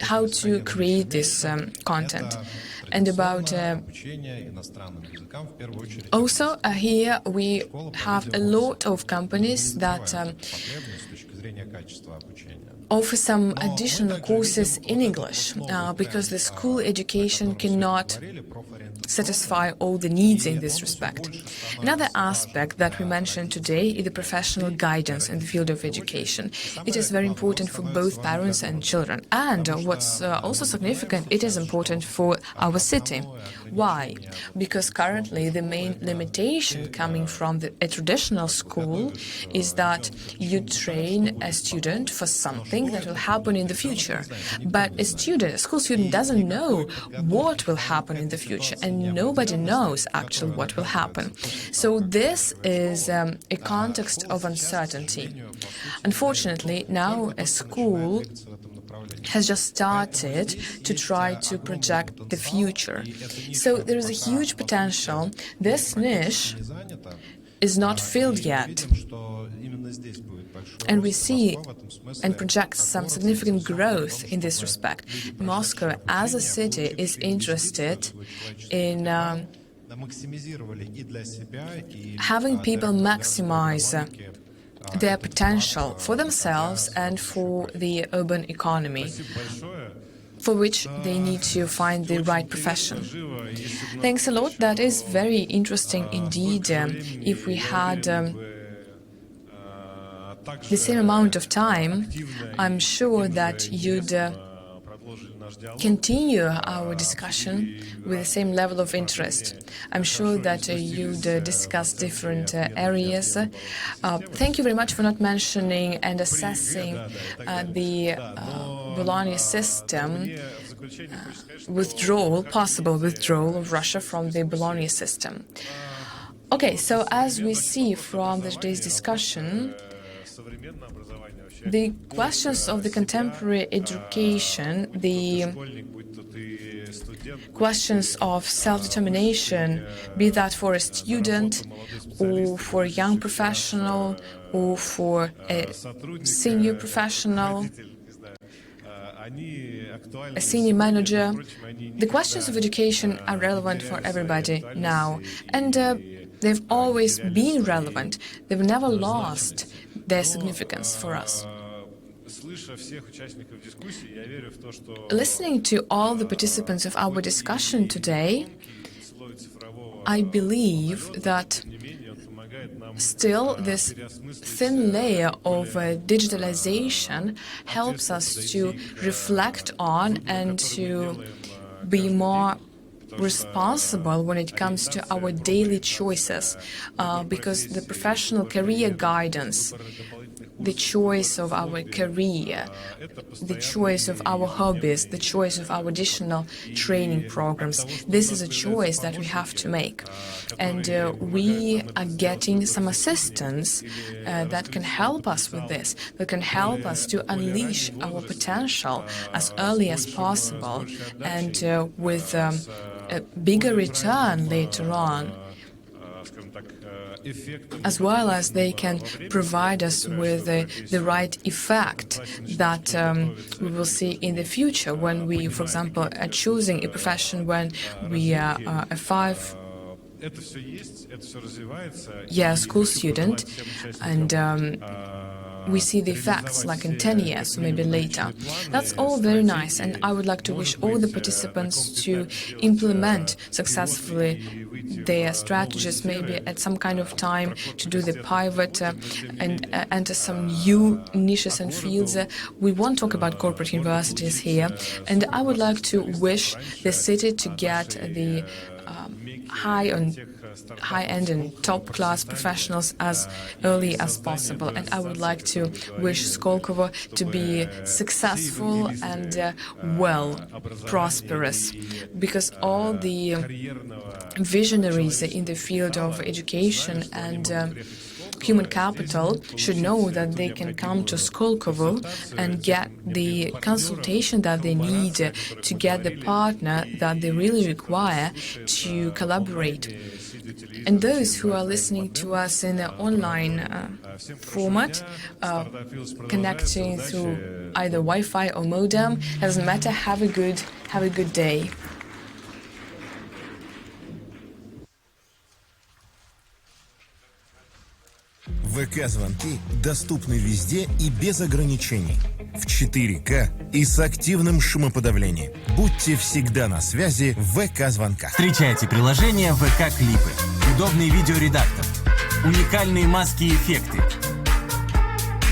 how to create this content. And about also here we have a lot of companies that offer some additional courses in English, because the school education cannot satisfy all the needs in this respect. Another aspect that we mentioned today is the professional guidance in the field of education. It is very important for both parents and children. And what's also significant, it is important for our city. Why? Because currently the main limitation coming from a traditional school is that you train a student for something that will happen in the future. But a school student doesn't know what will happen in the future, and nobody knows actually what will happen. So this is a context of uncertainty. Unfortunately, now a school has just started to try to project the future. So there is a huge potential. This niche is not filled yet. And we see and project some significant growth in this respect. Moscow, as a city, is interested in having people maximize their potential for themselves and for the urban economy, for which they need to find the right profession. Thanks a lot. That is very interesting indeed. If we had the same amount of time, I'm sure that you'd continue our discussion with the same level of interest. I'm sure that you'd discuss different areas. Thank you very much for not mentioning and assessing the Bologna system possible withdrawal of Russia from the Bologna system. Okay, so as we see from today's discussion, the questions of the contemporary education, the questions of self-determination, be that for a student or for a young professional or for a senior professional, a senior manager, the questions of education are relevant for everybody now. And they've always been relevant. They've never lost their significance for us. Listening to all the participants of our discussion today, I believe that still this thin layer of digitalization helps us to reflect on and to be more responsible when it comes to our daily choices, because the professional career guidance, the choice of our career, the choice of our hobbies, the choice of our additional training programs, this is a choice that we have to make. And we are getting some assistance that can help us with this, that can help us to unleash our potential as early as possible and with a bigger return later on, as well as they can provide us with the right effect that we will see in the future when we, for example, are choosing a profession when we are a 5-year school student, and we see the effects like in 10 years, or maybe later. That's all very nice, and I would like to wish all the participants to implement successfully their strategies, maybe at some kind of time to do the pivot and enter some new niches and fields. We won't talk about corporate universities here, and I would like to wish the city to get the high-end and top-class professionals as early as possible. And I would like to wish Skolkovo to be successful and prosperous, because all the visionaries in the field of education and human capital should know that they can come to Skolkovo and get the consultation that they need to get the partner that they really require to collaborate. And those who are listening to us in the online format, connecting through either Wi-Fi or modem, doesn't matter. Have a good day. ВК-звонки доступны везде и без ограничений. В 4К и с активным шумоподавлением. Будьте всегда на связи в ВК-звонках. Встречайте приложение ВК-клипы. Удобный видеоредактор. Уникальные маски и эффекты.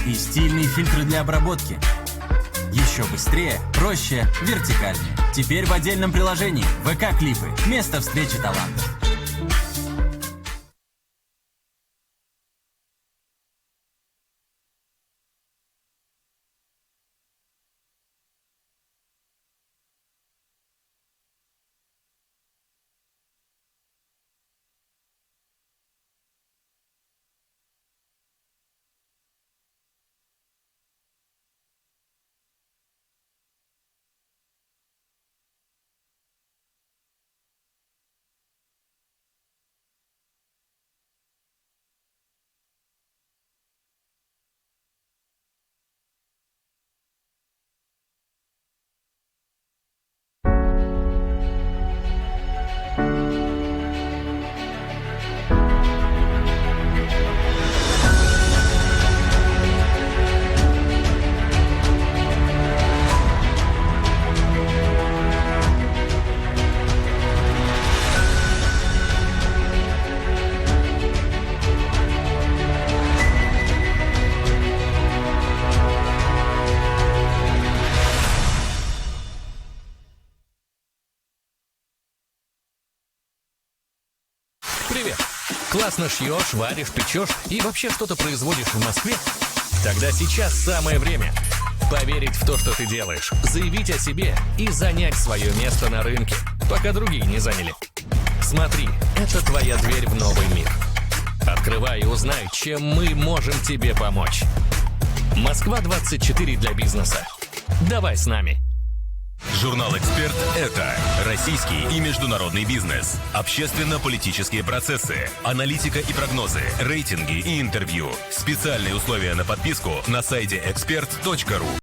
И стильные фильтры для обработки. Еще быстрее, проще, вертикальнее. Теперь в отдельном приложении ВК-клипы. Место встречи талантов. Привет! Классно шьешь, варишь, печешь и вообще что-то производишь в Москве? Тогда сейчас самое время поверить в то, что ты делаешь, заявить о себе и занять свое место на рынке, пока другие не заняли. Смотри, это твоя дверь в новый мир. Открывай и узнай, чем мы можем тебе помочь. Москва-24 для бизнеса. Давай с нами. Журнал «Эксперт» — это российский и международный бизнес, общественно-политические процессы, аналитика и прогнозы, рейтинги и интервью. Специальные условия на подписку на сайте expert.ru.